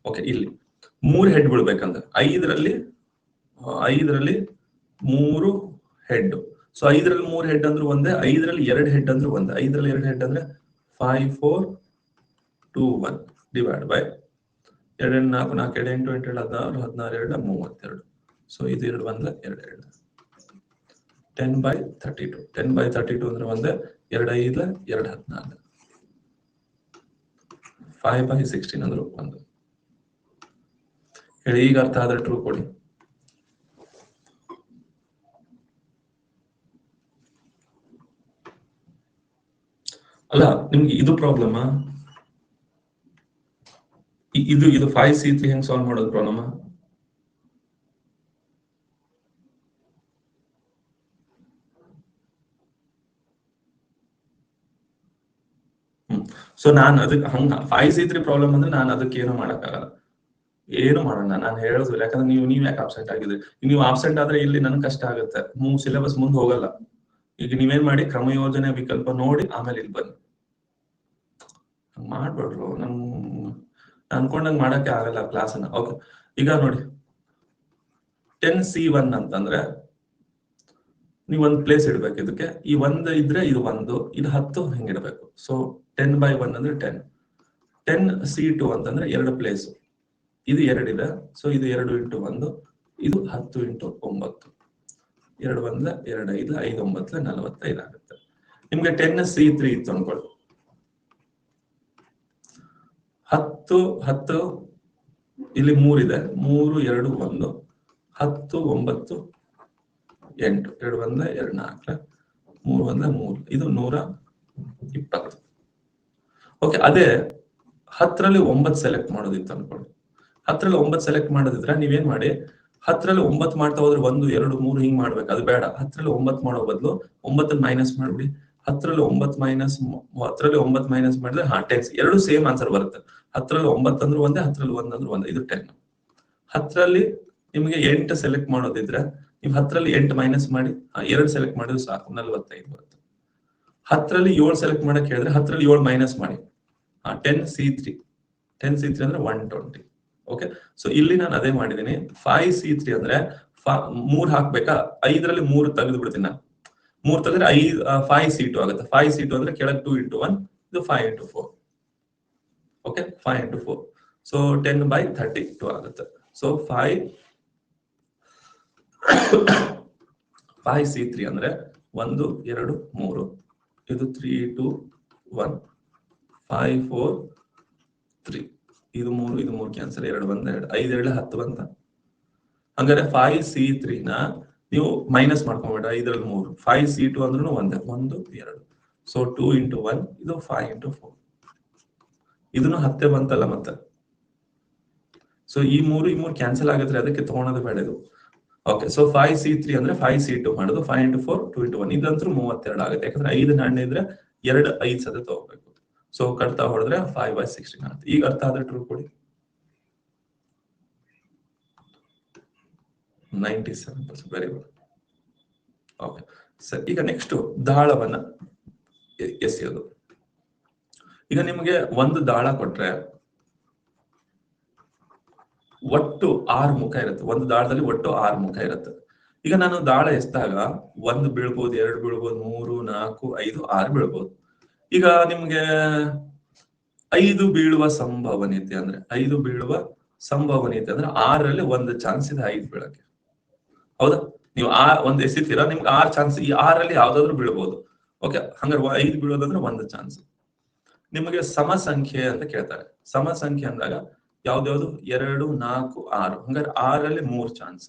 ಓಕೆ, ಇಲ್ಲಿ 3 ಹೆಡ್ ಬೀಳ್ಬೇಕಂದ್ರೆ 5ರಲ್ಲಿ 3 ಹೆಡ್. ಸೊ 5ರಲ್ಲಿ 3 ಹೆಡ್ ಅಂದ್ರೆ ಒಂದೇ, 5ರಲ್ಲಿ 2 ಹೆಡ್ ಅಂದ್ರೆ ಒಂದೇ. 5ರಲ್ಲಿ 2 ಹೆಡ್ ಅಂದ್ರೆ 5, 4, 2, 1 ಡಿವೈಡ್ ಬೈ 2, 4, 4, 8, 8, 16, 16, 32. ಸೊ ಇದು 2 1 2 2 10/32. 10/32 ಅಂದ್ರೆ ಒಂದೇ, 2 5 2 14. 5/16 ಅಂದ್ರೆ 1. ಹೇಳಿ, ಈಗ ಅರ್ಥ ಆದ್ರೆ ಟ್ರೂ ಕೊಡಿ. ಅಲ್ಲ, ನಿಮ್ಗೆ ಇದು ಪ್ರಾಬ್ಲಮ್. ಇದು 5C3 ಹೆಂಗ್ ಸಾಲ್ವ್ ಮಾಡೋದು ಪ್ರಾಬ್ಲಮ್? ಸೊ ನಾನು ಅದಕ್ಕೆ 5C3 ಪ್ರಾಬ್ಲಮ್ ಅಂದ್ರೆ ನಾನು ಅದಕ್ಕೆ ಏನು ಮಾಡಕ್ಕಾಗಲ್ಲ, ಏನು ಮಾಡೋಣ. ನಾನು ಹೇಳೋದಿಲ್ಲ, ಯಾಕಂದ್ರೆ ನೀವ್ ಯಾಕೆ ಆಬ್ಸೆಂಟ್ ಆಗಿದ್ರಿ? ನೀವು ಆಬ್ಸೆಂಟ್ ಆದ್ರೆ ಇಲ್ಲಿ ನನ್ಗೆ ಕಷ್ಟ ಆಗುತ್ತೆ, ಸಿಲೆಬಸ್ ಮುಂದೆ ಹೋಗಲ್ಲ. ಈಗ ನೀವೇನ್ ಮಾಡಿ, ಕ್ರಮಯೋಜನೆ ವಿಕಲ್ಪ ನೋಡಿ ಆಮೇಲೆ ಇಲ್ಲಿ ಬನ್ನಿ. ಮಾಡ್ಬೇಡ್ರು, ಅನ್ಕೊಂಡಂಗ್ ಮಾಡಕ್ಕೆ ಆಗಲ್ಲ ಕ್ಲಾಸನ್ನ. ಓಕೆ, ಈಗ ನೋಡಿ 10C1 ಅಂತಂದ್ರೆ ನೀವು ಒಂದು ಪ್ಲೇಸ್ ಇಡ್ಬೇಕು ಇದಕ್ಕೆ. ಈ 1 ಇದ್ರೆ ಇದು 1, ಇದು 10 ಹಿಂಗಿಡ್ಬೇಕು. ಸೊ 10/1 ಅಂದ್ರೆ 10. 10C2 ಅಂತಂದ್ರೆ 2 ಪ್ಲೇಸ್, ಇದು 2 ಇದೆ. ಸೊ ಇದು 2 × 1, ಇದು 10 × 9. 2 1 2 5 5 9 45 ಆಗುತ್ತೆ. ನಿಮ್ಗೆ 10C3 ಇತ್ತು ಅನ್ಕೊಳ್ಳಿ. 10 10 ಇಲ್ಲಿ 3 ಇದೆ, 3 2 1 10 9 8 2 1 2 4 3 1 3, ಇದು 120. ಓಕೆ, ಅದೇ 10ರಲ್ಲಿ 9 ಸೆಲೆಕ್ಟ್ ಮಾಡೋದಿತ್ತು ಅನ್ಕೊಳ್ಳಿ. 10ರಲ್ಲಿ 9 ಸೆಲೆಕ್ಟ್ ಮಾಡೋದಿದ್ರೆ ನೀವೇನ್ ಮಾಡಿ, 10ರಲ್ಲಿ 9 ಮಾಡ್ತಾ ಹೋದ್ರೆ 1 2 3 ಹಿಂಗ್ ಮಾಡ್ಬೇಕು, ಅದು ಬೇಡ. 10ರಲ್ಲಿ 9 ಮಾಡೋ ಬದಲು 9 ಮೈನಸ್ ಮಾಡ್ಬಿಡಿ. 10ರಲ್ಲಿ 9 ಮೈನಸ್ 10ರಲ್ಲಿ 9 ಮೈನಸ್ ಮಾಡಿದ್ರೆ 10 ಎರಡು ಸೇಮ್ ಆನ್ಸರ್ ಬರುತ್ತೆ. 10ರಲ್ಲಿ 9 ಅಂದ್ರೆ ಒಂದೇ, 10ರಲ್ಲಿ 1 ಅಂದ್ರೆ ಒಂದೇ, ಇದು 10. 10ರಲ್ಲಿ ನಿಮಗೆ 8 ಸೆಲೆಕ್ಟ್ ಮಾಡೋದಿದ್ರೆ ನೀವು 10ರಲ್ಲಿ 8 ಮೈನಸ್ ಮಾಡಿ 2 ಸೆಲೆಕ್ಟ್ ಮಾಡಿದ್ರೆ ಸಾಕು, 45 ಬರುತ್ತೆ. 10ರಲ್ಲಿ 7 ಸೆಲೆಕ್ಟ್ ಮಾಡಕ್ ಹೇಳಿದ್ರೆ 10ರಲ್ಲಿ 7 ಮೈನಸ್ ಮಾಡಿ 10C3 10C3 ಅಂದ್ರೆ 120. ಓಕೆ, ಸೊ ಇಲ್ಲಿ ನಾನು ಅದೇ ಮಾಡಿದೀನಿ. 5C3 ಅಂದ್ರೆ 3 ಹಾಕ್ಬೇಕಾ, 5ರಲ್ಲಿ 3 ತೆಗೆದು ಬಿಡ್ತೀನಿ ನಾನು. 3 ತೆಗೆದ್ರೆ 5C2 ಆಗುತ್ತೆ. 5C2 ಅಂದ್ರೆ ಕೆಳಗೆ 2 into 1, ಇದು 5 into 4. ಓಕೆ, 5 into 4, ಸೊ 10/32 ಆಗುತ್ತೆ. ಸೊ 5C3 ಅಂದ್ರೆ 1 2 3, ಇದು 3 2 1 5 4 3, ಇದು 3 ಇದು 3 ಕ್ಯಾನ್ಸಲ್, 2 1 2 5 2 10 ಬಂತ. ಹಂಗಾರೆ 5C3 ನ ನೀವು ಮೈನಸ್ ಮಾಡ್ಕೊಂಡ್ಬಿಟ್ರೆ 5ರಲ್ಲಿ 3, 5C2 ಅಂದ್ರೂ ಒಂದೇ, 1 2, ಸೊ 2 into 1, ಇದು 5 into 4, ಇದನ್ನು 10 ಬಂತಲ್ಲ ಮತ್ತೆ. ಸೊ ಈ 3 ಕ್ಯಾನ್ಸಲ್ ಆಗಿದ್ರೆ ಅದಕ್ಕೆ ತಗೊಳೋದು ಬೇಡ ಇದು. ಓಕೆ, ಸೊ 5C3 ಅಂದ್ರೆ 5C2 ಮಾಡೋದು, 5 into 4 2 into 1, ಇದಂತೂ 32 ಆಗುತ್ತೆ. ಯಾಕಂದ್ರೆ 5 ನಾಣ್ಯ ಇದ್ರೆ 2 5 ಸತ ತಗೋಬೇಕು. ಸೊ ಕಟ್ತಾ ಹೊಡೆದ್ರೆ 5/16 ಆಗುತ್ತೆ. ಈಗ ಅರ್ಥ ಆದ್ರೆ ಟ್ರೂ ಕೊಡಿ. 97%, ವೆರಿ ಗುಡ್. ಓಕೆ ಸರ್, ಈಗ ನೆಕ್ಸ್ಟ್ ದಾಳವನ್ನ ಎಸೆಯೋದು. ಈಗ ನಿಮಗೆ ಒಂದು ದಾಳ ಕೊಟ್ರೆ ಒಟ್ಟು 6 ಮುಖ ಇರುತ್ತೆ. ಒಂದು ದಾಳದಲ್ಲಿ ಒಟ್ಟು 6 ಮುಖ ಇರುತ್ತೆ. ಈಗ ನಾನು ದಾಳ ಎಸ್ದಾಗ 1 ಬೀಳ್ಬೋದು, 2 ಬೀಳ್ಬೋದು, 3 4 5 6 ಬೀಳ್ಬೋದು. ಈಗ ನಿಮ್ಗೆ 5 ಬೀಳುವ ಸಂಭವನೀಯತೆ ಅಂದ್ರೆ 6ರಲ್ಲಿ 1 ಚಾನ್ಸ್ ಇದೆ 5 ಬೀಳಕ್ಕೆ. ಹೌದಾ? ನೀವು ಒಂದು ಎಸಿತೀರಾ, ನಿಮ್ಗೆ 6 ಚಾನ್ಸ್, ಈ 6ರಲ್ಲಿ ಯಾವ್ದಾದ್ರು ಬೀಳ್ಬೋದು. ಓಕೆ, ಹಂಗಾರೆ 5 ಬೀಳೋದಂದ್ರೆ 1 ಚಾನ್ಸ್. ನಿಮಗೆ ಸಮ ಸಂಖ್ಯೆ ಅಂತ ಕೇಳ್ತಾರೆ. ಸಮ ಸಂಖ್ಯೆ ಅಂದಾಗ ಯಾವ್ದ್ಯಾವ್ದು 2 4 6, ಹಂಗಾರೆ 6ರಲ್ಲಿ 3 ಚಾನ್ಸ್.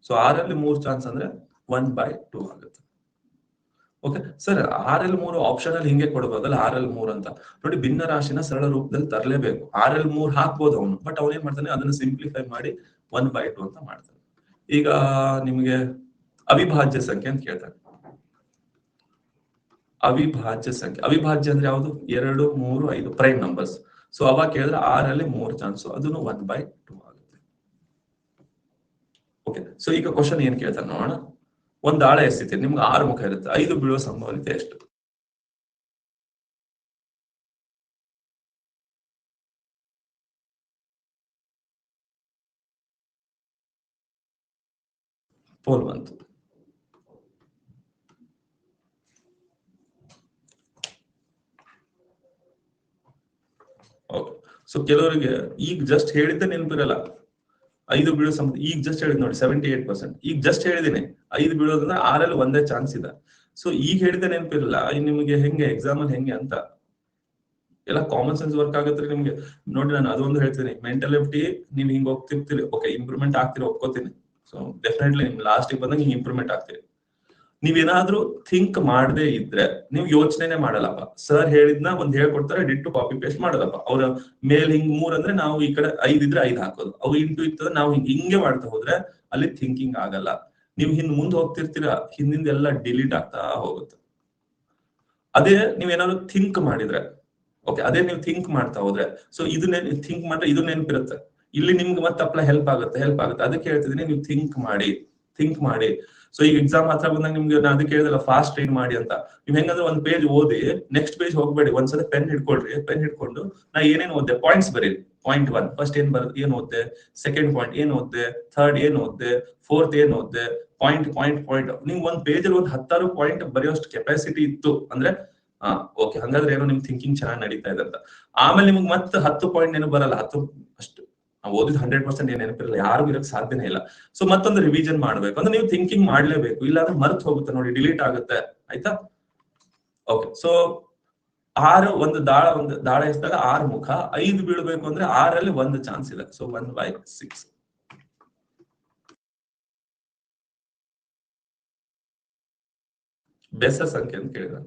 ಸೊ 6ರಲ್ಲಿ 3 ಚಾನ್ಸ್ ಅಂದ್ರೆ 1/2 ಆಗುತ್ತೆ. ಓಕೆ ಸರ್, 6ರಲ್ಲಿ 3 ಆಪ್ಷನ್ ಅಲ್ಲಿ ಹಿಂಗೆ ಕೊಡ್ಬೋದಲ್ಲ, 6ರಲ್ಲಿ 3 ಅಂತ ನೋಡಿ. ಭಿನ್ನ ರಾಶಿನ ಸರಳ ರೂಪದಲ್ಲಿ ತರಲೇಬೇಕು. 6ರಲ್ಲಿ 3 ಹಾಕ್ಬೋದು ಅವನು, ಬಟ್ ಅವನು ಏನ್ ಮಾಡ್ತಾನೆ, ಅದನ್ನ ಸಿಂಪ್ಲಿಫೈ ಮಾಡಿ 1/2 ಅಂತ ಮಾಡ್ತಾನೆ. ಈಗ ನಿಮಗೆ ಅವಿಭಾಜ್ಯ ಸಂಖ್ಯೆ ಅಂತ ಕೇಳ್ತಾರೆ. ಅವಿಭಾಜ್ಯ ಸಂಖ್ಯೆ, ಅವಿಭಾಜ್ಯ ಅಂದ್ರೆ ಯಾವುದು? 2 3 5 ಪ್ರೈಮ್ ನಂಬರ್ಸ್. ಸೊ ಅವಾಗ ಕೇಳಿದ್ರೆ 6ರಲ್ಲಿ 3 ಚಾನ್ಸ್, ಅದನ್ನು 1/2 ಆಗುತ್ತೆ. ಓಕೆ, ಸೊ ಈಗ ಕ್ವಶನ್ ಏನ್ ಕೇಳ್ತಾರೆ ನೋಡೋಣ. ಒಂದ್ ದಾಳ ಎಸಿತೀರಿ, ನಿಮ್ಗೆ 6 ಮುಖ ಇರುತ್ತೆ, 5 ಬೀಳುವ ಸಂಭವನೀಯತೆ ಎಷ್ಟು? ಪೋಲ್ ಬಂತು. ಓಕೆ, ಸೊ ಕೆಲವರಿಗೆ ಈಗ ಜಸ್ಟ್ ಹೇಳಿದ್ದೆ ನೆನಪಿರಲ್ಲ. 5 ಬೀಳೋ ಸಂಭವ ಈಗ ಜಸ್ಟ್ ಹೇಳಿದ್ ನೋಡಿ, 78%. ಈಗ ಜಸ್ಟ್ ಹೇಳಿದೀನಿ 5 ಬೀಳೋದಂದ್ರೆ 6ರಲ್ಲಿ 1 ಚಾನ್ಸ್ ಇದೆ. ಸೊ ಈಗ ಹೇಳಿದ ನೆನಪಿರಲ್ಲ, ನಿಮಗೆ ಹೆಂಗೆ ಎಕ್ಸಾಮ್ ಅಲ್ಲಿ ಹೆಂಗೆ ಅಂತ ಎಲ್ಲ ಕಾಮನ್ ಸೆನ್ಸ್ ವರ್ಕ್ ಆಗುತ್ತೆ ನಿಮ್ಗೆ. ನೋಡಿ, ನಾನು ಅದೊಂದು ಹೇಳ್ತೀನಿ, ಮೆಂಟಲ್ ಎಫ್ಟಿ ನೀವು ಹಿಂಗ್ ಹೋಗ್ತಿರ್ತೀರಿ, ಓಕೆ ಇಂಪ್ರೂವ್ಮೆಂಟ್ ಆಗ್ತೀರಿ, ಒಪ್ಕೋತೀನಿ. ಸೊ ಡೆಫಿನೆಟ್ಲಿ ನಿಮ್ ಲಾಸ್ಟಿಗೆ ಬಂದಾಗ ಹಿಂಗ್ ಇಂಪ್ರೂವ್ಮೆಂಟ್ ಆಗ್ತೀರಿ. ನೀವೇನಾದ್ರೂ ಥಿಂಕ್ ಮಾಡದೇ ಇದ್ರೆ ನೀವು ಯೋಚನೆನೆ ಮಾಡಲ್ಲಪ್ಪ. ಸರ್ ಹೇಳಿದ್ನ ಒಂದ್ ಹೇಳ್ಕೊಡ್ತಾರೆ, ಡಿಟ್ಟು ಕಾಪಿ ಪೇಸ್ಟ್ ಮಾಡೋದಪ್ಪ. ಅವ್ರ ಮೇಲ್ ಹಿಂಗ್ 3 ಅಂದ್ರೆ ನಾವು ಈ ಕಡೆ 5 ಇದ್ರೆ 5 ಹಾಕೋದು, ಅವು ಇಂಟು ಇತ್ತಂದ್ರೆ ನಾವು ಹಿಂಗೆ ಮಾಡ್ತಾ ಹೋದ್ರೆ ಅಲ್ಲಿ ಥಿಂಕಿಂಗ್ ಆಗಲ್ಲ. ನೀವು ಮುಂದೆ ಹೋಗ್ತಿರ್ತೀರಾ, ಹಿಂದಿಂದ ಎಲ್ಲ ಡಿಲೀಟ್ ಆಗ್ತಾ ಹೋಗುತ್ತೆ. ಅದೇ ನೀವೇನಾದ್ರು ಥಿಂಕ್ ಮಾಡಿದ್ರೆ, ಓಕೆ ಅದೇ ನೀವು ಥಿಂಕ್ ಮಾಡ್ತಾ ಹೋದ್ರೆ, ಸೊ ಇದನ್ನೇ ಥಿಂಕ್ ಮಾಡಿದ್ರೆ ಇದು ನೆನಪಿರುತ್ತೆ. ಇಲ್ಲಿ ನಿಮ್ಗೆ ಮತ್ತೆ ಹೆಲ್ಪ್ ಆಗುತ್ತೆ. ಅದಕ್ಕೆ ಹೇಳ್ತಿದ್ದೀನಿ, ನೀವು ಥಿಂಕ್ ಮಾಡಿ. ಸೊ ಈಗ ಎಕ್ಸಾಮ್ ಹತ್ರ ಬಂದಾಗ ನಿಮ್ಗೆ ನಾನು ಅದಕ್ಕೆ ಹೇಳಿದಲ್ಲ, ಫಾಸ್ಟ್ ರೀಡ್ ಮಾಡಿ ಅಂತ. ನೀವ್ ಹೆಂಗಂದ್ರೆ ಒಂದ್ ಪೇಜ್ ಓದಿ ನೆಕ್ಸ್ಟ್ ಪೇಜ್ ಹೋಗ್ಬೇಡಿ, ಒಂದ್ಸಲ ಪೆನ್ ಹಿಡ್ಕೊಳ್ರಿ. ಪೆನ್ ಹಿಡ್ಕೊಂಡು ನಾ ಏನೇನು ಓದ್ದೆ ಪಾಯಿಂಟ್ಸ್ ಬರೀರಿ. ಪಾಯಿಂಟ್ 1 ಫಸ್ಟ್ ಏನ್ ಓದ್ದೆ, ಸೆಕೆಂಡ್ ಪಾಯಿಂಟ್ ಏನ್ ಓದ್ದೆ, ಥರ್ಡ್ ಏನ್ ಓದ್ದೆ, ಫೋರ್ತ್ ಏನ್ ಓದ್ದೆ, ಪಾಯಿಂಟ್. ನಿಮ್ಗೆ ಒಂದ್ ಪೇಜ್ ಅಲ್ಲಿ 10 ಪಾಯಿಂಟ್ ಬರೆಯೋಷ್ಟು ಕೆಪಾಸಿಟಿ ಇತ್ತು ಅಂದ್ರೆ ಓಕೆ, ಹಂಗಾದ್ರೆ ಏನೋ ನಿಮ್ ಥಿಂಕಿಂಗ್ ಚೆನ್ನಾಗಿ ನಡೀತಾ ಇದೆ ಅಂತ. ಆಮೇಲೆ ನಿಮ್ಗೆ ಮತ್ತೆ 10 ಪಾಯಿಂಟ್ ನೆನಪು ಬರಲ್ಲ. 10 ಅಷ್ಟು ನಾವು ಓದಿದ್ 100% ಏನ್ ನೆನಪಿರಲ್ಲ, ಯಾರಿಗೂ ಇರಕ್ ಸಾಧ್ಯನೇ ಇಲ್ಲ. ಸೊ ಮತ್ತೊಂದು ರಿವಿಷನ್ ಮಾಡ್ಬೇಕು ಅಂದ್ರೆ ನೀವು ಥಿಂಕಿಂಗ್ ಮಾಡ್ಲೇಬೇಕು, ಇಲ್ಲಾಂದ್ರೆ ಮರ್ತ್ ಹೋಗುತ್ತೆ ನೋಡಿ, ಡಿಲೀಟ್ ಆಗುತ್ತೆ. ಆಯ್ತಾ? ಓಕೆ, ಸೊ 6 ಒಂದು ದಾಳ ಎಸ್ದಾಗ 6 ಮುಖ, 5 ಬೀಳ್ಬೇಕು ಅಂದ್ರೆ 6ರಲ್ಲಿ 1 ಚಾನ್ಸ್ ಇದೆ. ಸೊ 1/6 ಬೆಸ ಸಂಖ್ಯೆ ಅಂತ ಕೇಳಿದಾಗ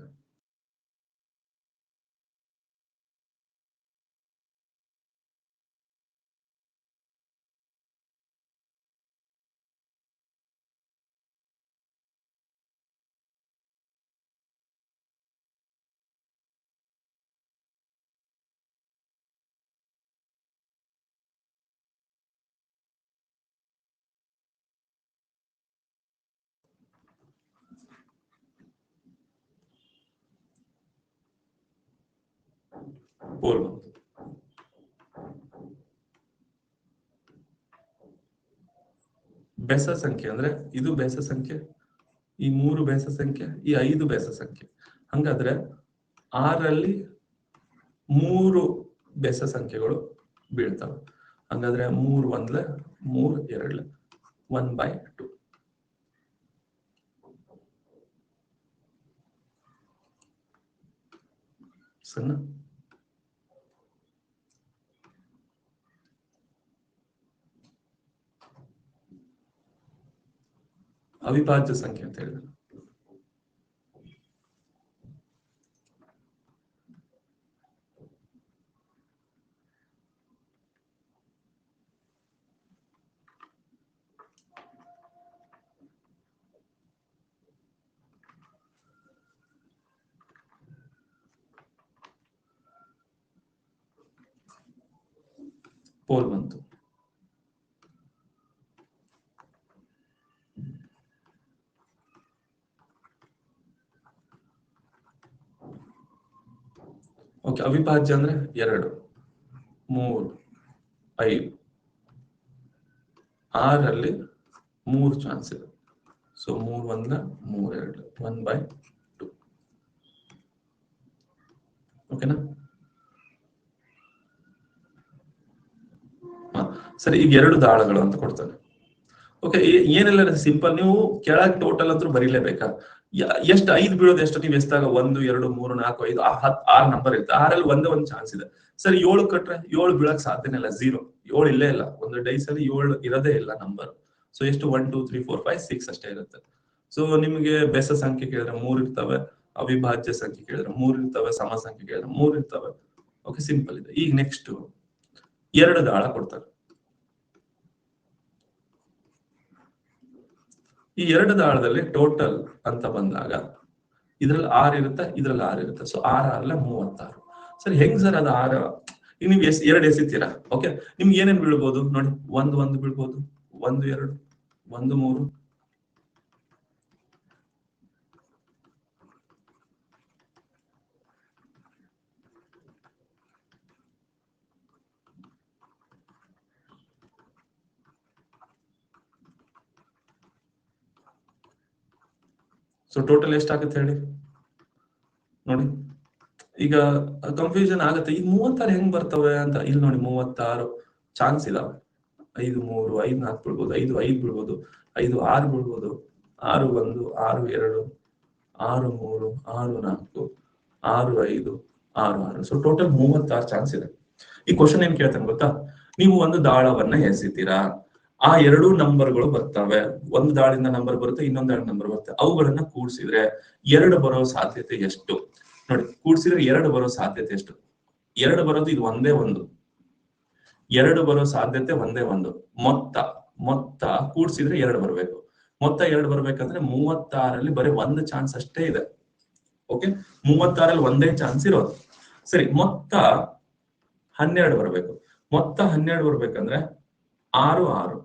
ಪೋಲ್ ಬಂತು. ಬೆಸ ಸಂಖ್ಯೆ ಅಂದ್ರೆ ಇದು ಬೆಸ ಸಂಖ್ಯೆ, ಈ 3 ಬೆಸ ಸಂಖ್ಯೆ, ಈ 5 ಬೆಸ ಸಂಖ್ಯೆ. ಹಂಗಾದ್ರೆ 6ರಲ್ಲಿ 3 ಬೆಸ ಸಂಖ್ಯೆಗಳು ಬೀಳ್ತವೆ. ಹಂಗಾದ್ರೆ 3 1 3 2 1/2. ಸಣ್ಣ ಅವಿಭಾಜ್ಯ ಸಂಖ್ಯೆ ಅಂತ ಹೇಳಿದ್ರೆ ಪೋಲ್ ಬಂತು. ಓಕೆ, ಅವಿಭಾಜ್ಯ ಅಂದ್ರೆ 2 3 5 6ರಲ್ಲಿ 3 ಚಾನ್ಸ್ ಇದೆ. ಸೊ 3 1 3 2 1/2. ಓಕೆನಾ? ಸರಿ, ಈಗ 2 ದಾಳಗಳು ಅಂತ ಕೊಡ್ತಾನೆ. ಓಕೆ, ಏನೆಲ್ಲ ಸಿಂಪಲ್. ನೀವು ಕೆಳಗೆ ಟೋಟಲ್ ಅಂತೂ ಬರೀಲೇಬೇಕಾ? ಎಷ್ಟು 5 ಬೀಳೋದು ಎಷ್ಟು? ನೀವು ಎಷ್ಟಾಗ 1 2 3 4 5 6 ನಂಬರ್ ಇರುತ್ತೆ. 6ರಲ್ಲಿ ಒಂದು ಚಾನ್ಸ್ ಇದೆ. ಸರಿ, 7 ಕಟ್ರೆ 7 ಬೀಳಕ್ ಸಾಧ್ಯನೇ ಇಲ್ಲ. 0 7 ಇಲ್ಲೇ ಇಲ್ಲ. ಒಂದು ಡೈಸ್ ಅಲ್ಲಿ 7 ಇರೋದೇ ಇಲ್ಲ ನಂಬರ್. ಸೊ ಎಷ್ಟು? 1 2 3 4 5 6 ಅಷ್ಟೇ ಇರುತ್ತೆ. ಸೊ ನಿಮಗೆ ಬೆಸ ಸಂಖ್ಯೆ ಕೇಳಿದ್ರೆ 3 ಇರ್ತವೆ, ಅವಿಭಾಜ್ಯ ಸಂಖ್ಯೆ ಕೇಳಿದ್ರೆ 3 ಇರ್ತವೆ, ಸಮ ಸಂಖ್ಯೆ ಕೇಳಿದ್ರೆ 3 ಇರ್ತವೆ. ಓಕೆ, ಸಿಂಪಲ್ ಇದೆ. ಈಗ ನೆಕ್ಸ್ಟ್ 2 ದಾಳ ಕೊಡ್ತಾರೆ. ಈ 2 ದಾಳದಲ್ಲಿ ಟೋಟಲ್ ಅಂತ ಬಂದಾಗ ಇದ್ರಲ್ಲಿ 6 ಇರುತ್ತೆ, ಇದ್ರಲ್ಲಿ 6 ಇರುತ್ತೆ. ಸೊ 6 6 36. ಸರಿ, ಹೆಂಗ್ ಸರ್ ಅದು 6? ಈಗ ನೀವು 2 ಎಸಿತೀರಾ. ಓಕೆ, ನಿಮ್ಗೆ ಏನೇನ್ ಬೀಳ್ಬೋದು ನೋಡಿ. 1 1 ಬೀಳ್ಬೋದು, 1 2 1 3. ಸೊ ಟೋಟಲ್ ಎಷ್ಟಾಗುತ್ತೆ ಹೇಳಿ ನೋಡಿ. ಈಗ ಕನ್ಫ್ಯೂಷನ್ ಆಗುತ್ತೆ, ಈ 36 ಹೆಂಗ್ ಬರ್ತವೆ ಅಂತ. ಇಲ್ಲಿ ನೋಡಿ 36 ಚಾನ್ಸ್ ಇದಾವೆ. 5 3 5 4 ಬೀಳ್ಬೋದು, 5 5 ಬೀಳ್ಬೋದು, 5 6 ಬೀಳ್ಬೋದು, 6 1 6 2 6 3 6 4 6 5 6 6. ಸೊ ಟೋಟಲ್ 36 ಚಾನ್ಸ್ ಇದೆ. ಈ ಕ್ವಶನ್ ಏನ್ ಕೇಳ್ತಾನೆ ಗೊತ್ತಾ? ನೀವು ಒಂದು ದಾಳವನ್ನ ಎಸಿತೀರಾ, ಆ 2 ನಂಬರ್ಗಳು ಬರ್ತವೆ. ಒಂದು ದಾಳಿಂದ ನಂಬರ್ ಬರುತ್ತೆ, ಇನ್ನೊಂದು ದಾಳಿ ನಂಬರ್ ಬರುತ್ತೆ. ಅವುಗಳನ್ನ ಕೂಡಿಸಿದ್ರೆ 2 ಬರೋ ಸಾಧ್ಯತೆ ಎಷ್ಟು? ನೋಡಿ, ಕೂಡಿಸಿದ್ರೆ 2 ಬರೋ ಸಾಧ್ಯತೆ ಎಷ್ಟು? 2 ಬರೋದು ಇದು ಒಂದೇ ಒಂದು. 2 ಬರೋ ಸಾಧ್ಯತೆ ಒಂದೇ ಒಂದು. ಮೊತ್ತ ಕೂಡಿಸಿದ್ರೆ 2 ಬರ್ಬೇಕು. ಮೊತ್ತ 2 ಬರ್ಬೇಕಂದ್ರೆ 36ರಲ್ಲಿ ಬರೀ ಒಂದು ಚಾನ್ಸ್ ಅಷ್ಟೇ ಇದೆ. ಓಕೆ, 36ರಲ್ಲಿ ಒಂದೇ ಚಾನ್ಸ್ ಇರೋದು. ಸರಿ, ಮೊತ್ತ 12 ಬರ್ಬೇಕು. ಮೊತ್ತ 12 ಬರ್ಬೇಕಂದ್ರೆ 6 6.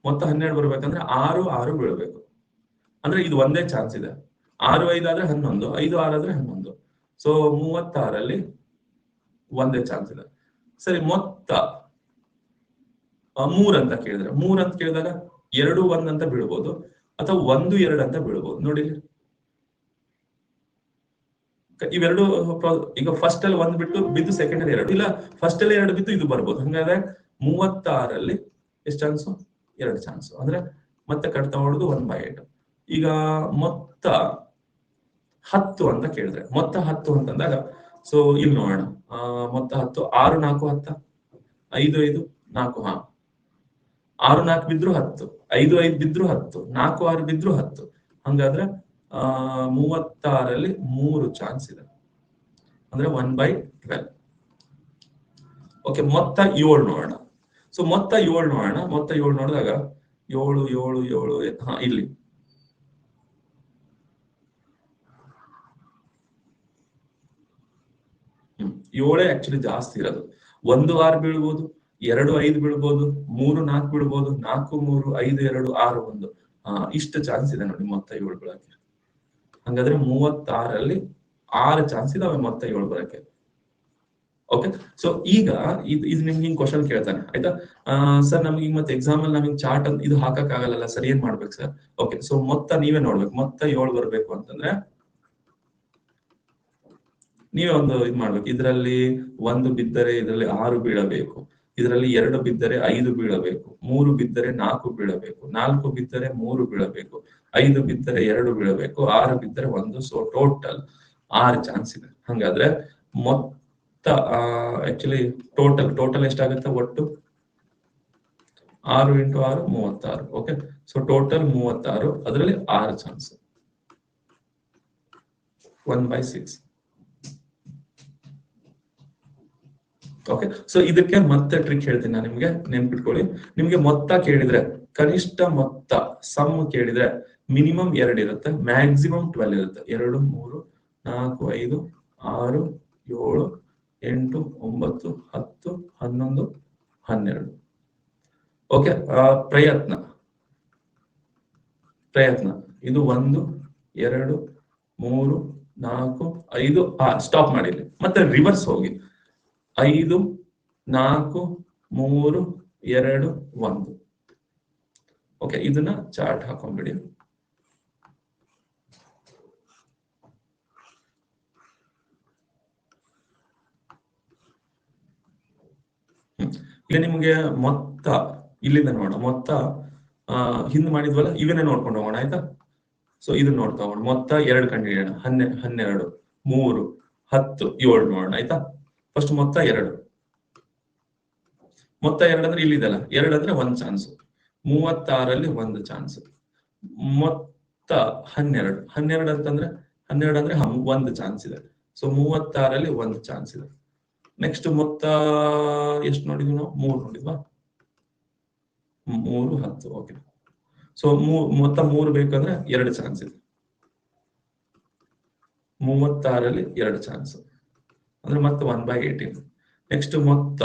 ಮೊತ್ತ 12 ಬರ್ಬೇಕಂದ್ರೆ 6 6 ಬೀಳ್ಬೇಕು. ಅಂದ್ರೆ ಇದು ಒಂದೇ ಚಾನ್ಸ್ ಇದೆ. 6 5 ಆದ್ರೆ 11, 5 6 ಆದ್ರೆ 11. ಸೊ 36ರಲ್ಲಿ ಒಂದೇ ಚಾನ್ಸ್ ಇದೆ. ಸರಿ, ಮೊತ್ತ 3 ಅಂತ ಕೇಳಿದ್ರೆ, 3 ಅಂತ ಕೇಳಿದಾಗ 2 1 ಅಂತ ಬೀಳ್ಬೋದು, ಅಥವಾ 1 2 ಅಂತ ಬೀಳ್ಬೋದು. ನೋಡಿ, ಇವೆರಡು ಈಗ ಫಸ್ಟ್ ಅಲ್ಲಿ 1 ಬಿಟ್ಟು ಬಿದ್ದು ಸೆಕೆಂಡ್ ಅಲ್ಲಿ 2, ಇಲ್ಲ ಫಸ್ಟ್ ಅಲ್ಲಿ 2 ಬಿದ್ದು ಇದು ಬರ್ಬೋದು. ಹಂಗಾದ್ರೆ 36ರಲ್ಲಿ ಎಷ್ಟು ಚಾನ್ಸು? 2 ಚಾನ್ಸ್. ಅಂದ್ರೆ ಮತ್ತೆ ಕಟ್ತಾ ಹೊಡೆದು 1/8. ಈಗ ಮೊತ್ತ 10 ಅಂತ ಕೇಳಿದ್ರೆ, ಮೊತ್ತ 10 ಅಂತಂದಾಗ ಸೊ ಇಲ್ಲಿ ನೋಡೋಣ. ಮೊತ್ತ 10 6 4 10, 5 5 4 6 4 ಬಿದ್ರು 10, 5 5 ಬಿದ್ರು 10, 4 6 ಬಿದ್ರು 10. ಹಂಗಾದ್ರೆ 36ರಲ್ಲಿ 3 ಚಾನ್ಸ್ ಇದೆ. ಅಂದ್ರೆ 1/12. ಓಕೆ, ಮೊತ್ತ 7 ನೋಡೋಣ. ಸೊ ಮೊತ್ತ 7 ನೋಡೋಣ. ಮೊತ್ತ 7 ನೋಡಿದಾಗ 7 7 7 ಇಲ್ಲಿ 7 ಆಕ್ಚುಲಿ ಜಾಸ್ತಿ ಇರೋದು. 1 6 ಬೀಳ್ಬೋದು, 2 5 ಬೀಳ್ಬೋದು, 3 4 ಬೀಳ್ಬೋದು, 4 3 5 2 6 1. ಇಷ್ಟು ಚಾನ್ಸ್ ಇದೆ ನೋಡಿ ಮೊತ್ತ 7 ಬೀಳಕ್ಕೆ. ಹಂಗಾದ್ರೆ 36ರಲ್ಲಿ 6 ಚಾನ್ಸ್ ಇದಾವೆ ಮೊತ್ತ 7 ಬರಕ್ಕೆ. ಓಕೆ. ಸೊ ಈಗ ಇದು ನಿಮ್ಗೆ ಹಿಂಗ್ ಕ್ವಶನ್ ಕೇಳ್ತಾನೆ, ಆಯ್ತಾ? ಸರ್ ನಮ್ಗೆ ಈಗ ಮತ್ತೆ ಎಕ್ಸಾಮ್ ಅಲ್ಲಿ ನಮಗೆ ಚಾರ್ಟ್ ಅಂತ ಇದು ಹಾಕಕ್ ಆಗಲ್ಲ ಸರ್, ಏನ್ ಮಾಡ್ಬೇಕು ಸರ್? ಓಕೆ, ಸೊ ಮೊತ್ತ ನೀವೇ ನೋಡ್ಬೇಕು. ಮೊತ್ತ 7 ಬರ್ಬೇಕು ಅಂತಂದ್ರೆ ನೀವೇ ಒಂದು ಇದು ಮಾಡ್ಬೇಕು. ಇದರಲ್ಲಿ 1 ಬಿದ್ದರೆ ಇದರಲ್ಲಿ 6 ಬೀಳಬೇಕು, ಇದರಲ್ಲಿ 2 ಬಿದ್ದರೆ 5 ಬೀಳಬೇಕು, 3 ಬಿದ್ದರೆ 4 ಬೀಳಬೇಕು, 4 ಬಿದ್ದರೆ 3 ಬೀಳಬೇಕು, 5 ಬಿದ್ದರೆ 2 ಬೀಳಬೇಕು, 6 ಬಿದ್ದರೆ 1. ಸೊ ಟೋಟಲ್ 6 ಚಾನ್ಸ್ ಇದೆ. ಹಂಗಾದ್ರೆ ಮೊತ್ತ ಆಕ್ಚುಲಿ ಟೋಟಲ್ ಎಷ್ಟಾಗುತ್ತೆ? ಒಟ್ಟು 6 × 6 36. ಓಕೆ, ಸೊ ಟೋಟಲ್ 36, ಅದರಲ್ಲಿ 6 ಚಾನ್ಸ್, 1/6. ಓಕೆ, ಸೊ ಇದಕ್ಕೆ ಮತ್ತೆ ಟ್ರಿಕ್ ಹೇಳ್ತೀನಿ ನಾನು ನಿಮ್ಗೆ, ನೆನ್ಪಿಟ್ಕೊಳ್ಳಿ. ನಿಮ್ಗೆ ಮೊತ್ತ ಕೇಳಿದ್ರೆ, ಕನಿಷ್ಠ ಮೊತ್ತ ಸಮ್ ಕೇಳಿದ್ರೆ ಮಿನಿಮಮ್ 2 ಇರುತ್ತೆ, ಮ್ಯಾಕ್ಸಿಮಮ್ 12 ಇರುತ್ತೆ. 2, 3, 4, 5, 6, 7, 8, 9, 10, 11, 12. ಓಕೆ, ಪ್ರಯತ್ನ ಇದು 1, 2, 3, 4, 5. ಸ್ಟಾಪ್ ಮಾಡಿ, ಮತ್ತೆ ರಿವರ್ಸ್ ಹೋಗಿ. 5, 4, 3, 2, 1. ಓಕೆ, ಇದನ್ನ ಚಾರ್ಟ್ ಹಾಕೊಂಡ್ಬಿಡಿ. ಈಗ ನಿಮ್ಗೆ ಮೊತ್ತ ಇಲ್ಲಿಂದ ನೋಡೋಣ. ಮೊತ್ತ ಹಿಂದ್ ಮಾಡಿದ್ವಲ್ಲ, ಇವನ್ನೇ ನೋಡ್ಕೊಂಡು ಹೋಗೋಣ, ಆಯ್ತಾ? ಸೊ ಇದನ್ನ ನೋಡ್ತಾ ಹೋಗೋಣ. ಮೊತ್ತ 2 ಕಂಡುಹಿಡಿಯೋಣ. 12, 3, 10, 7 ನೋಡೋಣ, ಆಯ್ತಾ? ಫಸ್ಟ್ ಮೊತ್ತ 2 ಅಂದ್ರೆ ಇಲ್ಲಿದೆಲ್ಲ 2 ಅಂದ್ರೆ 1 ಚಾನ್ಸ್. 36ರಲ್ಲಿ 1 ಚಾನ್ಸ್. ಮೊತ್ತ 12 ಅಂತಂದ್ರೆ 12 ಅಂದ್ರೆ 1 ಚಾನ್ಸ್ ಇದೆ. ಸೊ 36ರಲ್ಲಿ 1 ಚಾನ್ಸ್ ಇದೆ. ನೆಕ್ಸ್ಟ್ ಮೊತ್ತ ಎಷ್ಟು ನೋಡಿದ್ವಿ ನಾವು? 3 ನೋಡಿದ್ವಾ? 3, 10. ಓಕೆ, ಸೊ ಮೊತ್ತ 3 ಬೇಕಂದ್ರೆ 2 ಚಾನ್ಸ್ ಇದೆ. 36ರಲ್ಲಿ 2 ಚಾನ್ಸ್ ಅಂದ್ರೆ ಮತ್ತೆ 1/18. ನೆಕ್ಸ್ಟ್ ಮೊತ್ತ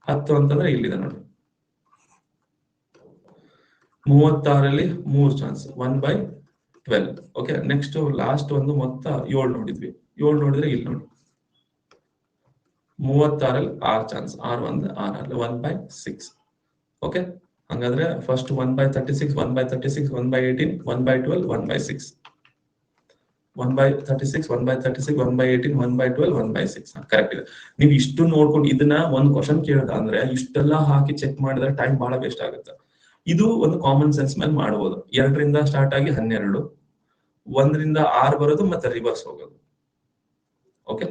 10 ಅಂತಂದ್ರೆ ಇಲ್ಲಿದೆ ನೋಡಿ, 36ರಲ್ಲಿ 3 ಚಾನ್ಸ್, 1/12. ಓಕೆ, ನೆಕ್ಸ್ಟ್ ಲಾಸ್ಟ್ ಒಂದು ಮೊತ್ತ 7 ನೋಡಿದ್ವಿ. 7 ನೋಡಿದ್ರೆ ಇಲ್ಲಿ ನೋಡಿ, 36ರಲ್ಲಿ 6 ಚಾನ್ಸ್, 6 1 6, 1/6. ಓಕೆ, ಹಂಗಾದ್ರೆ ಫಸ್ಟ್ 1/36, 1/36, 1/18, 1/12, 1/6. 1/36, 1/36, 1/18, 1/12, 1/6. ಕರೆಕ್ಟ್ ಇದೆ. ನೀವು ಇಷ್ಟು ನೋಡ್ಕೊಂಡು ಇದನ್ನ ಒಂದು ಕ್ವಶನ್ ಕೇಳ್ದ ಅಂದ್ರೆ ಇಷ್ಟೆಲ್ಲ ಹಾಕಿ ಚೆಕ್ ಮಾಡಿದ್ರೆ ಟೈಮ್ ಬಹಳ ವೇಸ್ಟ್ ಆಗುತ್ತೆ. ಇದು ಒಂದು ಕಾಮನ್ ಸೆನ್ಸ್ ಮೇಲೆ ಮಾಡಬಹುದು. 2ರಿಂದ ಸ್ಟಾರ್ಟ್ ಆಗಿ 12, 1ರಿಂದ 6 ಬರೋದು, ಮತ್ತೆ ರಿವರ್ಸ್ ಹೋಗೋದು. ಓಕೆ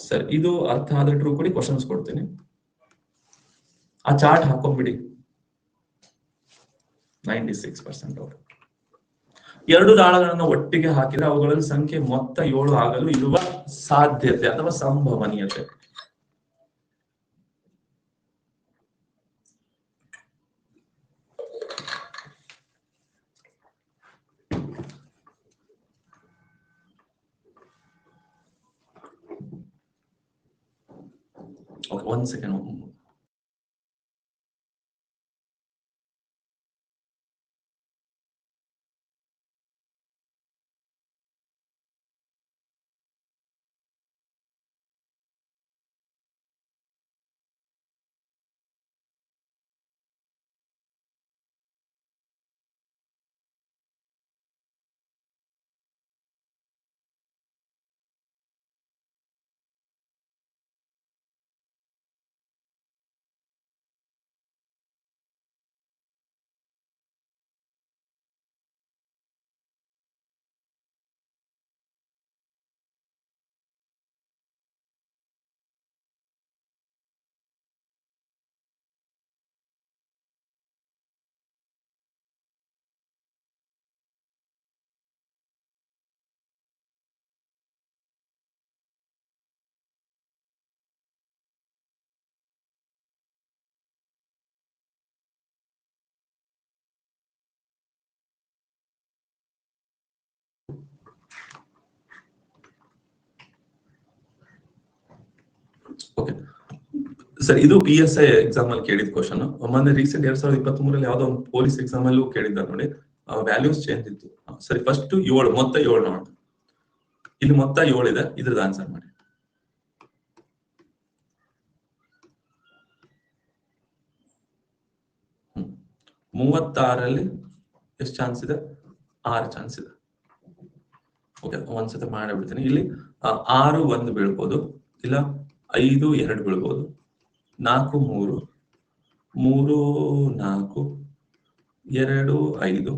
ಸರ್, ಇದು ಅರ್ಥ ಆದ್ರೆ ಟ್ರೂ ಕೊಡಿ, ಕ್ವಶನ್ಸ್ ಕೊಡ್ತೀನಿ. ಆ ಚಾರ್ಟ್ ಹಾಕೊಂಡ್ಬಿಡಿ. 96% ಅವರು 2 ದಾಳಗಳನ್ನು ಒಟ್ಟಿಗೆ ಹಾಕಿದ್ರೆ ಅವುಗಳಲ್ಲಿ ಸಂಖ್ಯೆ ಮೊತ್ತ 7 ಆಗಲು ಇರುವ ಸಾಧ್ಯತೆ ಅಥವಾ ಸಂಭವನೀಯತೆ. Okay, 1 second. ಓಕೆ ಸರ್, ಇದು PSI ಎಕ್ಸಾಮ್ ಅಲ್ಲಿ ಕೇಳಿದ ಕ್ವಶನ್. ಮೊನ್ನೆ ರೀಸೆಂಟ್ 2023 ಯಾವ್ದೋ ಒಂದು ಪೊಲೀಸ್ ಎಕ್ಸಾಮ್ ಅಲ್ಲೂ ಕೇಳಿದ್ದ ನೋಡಿ. ವ್ಯಾಲ್ಯೂಸ್ ಚೇಂಜ್ ಇತ್ತು. ಸರಿ, ಫಸ್ಟ್ 7 ಮೊತ್ತ 7 ನೋಡೋಣ. ಇಲ್ಲಿ ಮೊತ್ತ 7 ಇದೆ, ಇದ್ರದ್ದು ಆನ್ಸರ್ ಮಾಡಿ. 36ರಲ್ಲಿ ಎಷ್ಟು ಚಾನ್ಸ್ ಇದೆ? 6 ಚಾನ್ಸ್ ಇದೆ. ಓಕೆ, ಒಂದ್ಸತಿ ಮಾಡಿಬಿಡ್ತೀನಿ. ಇಲ್ಲಿ 6 1 ಬೀಳ್ಬೋದು, ಇಲ್ಲ 5 2 ಬೀಳ್ಬೋದು, 4 3 3 4 2 5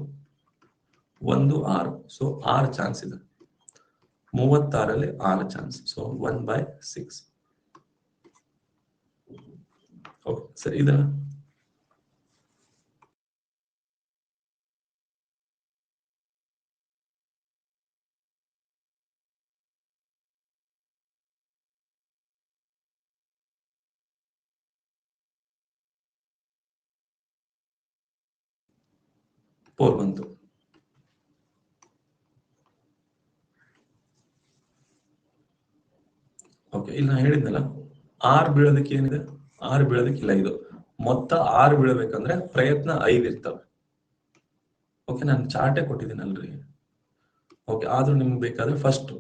1 6. ಸೊ 6 ಚಾನ್ಸ್ ಇದೆ. 36ರಲ್ಲಿ 6 ಚಾನ್ಸ್. ಸೊ 1/6. ಓಕೆ ಸರಿ, ಇದನ್ನ ಪೋಲ್ ಬಂತು. ಓಕೆ, ಇಲ್ಲಿ ನಾನು ಹೇಳಿದ್ನಲ್ಲ 6 ಬೀಳೋದಕ್ಕೆ ಏನಿದೆ? 6 ಬೀಳೋದಕ್ಕಿಲ್ಲ. ಇದು ಮೊತ್ತ 6 ಬೀಳಬೇಕಂದ್ರೆ ಪ್ರಯತ್ನ 5 ಇರ್ತವೆ. ಓಕೆ, ನಾನು ಚಾರ್ಟೇ ಕೊಟ್ಟಿದ್ದೀನಲ್ರಿ. ಓಕೆ, ಆದ್ರೂ ನಿಮ್ಗೆ ಬೇಕಾದ್ರೆ ಫಸ್ಟ್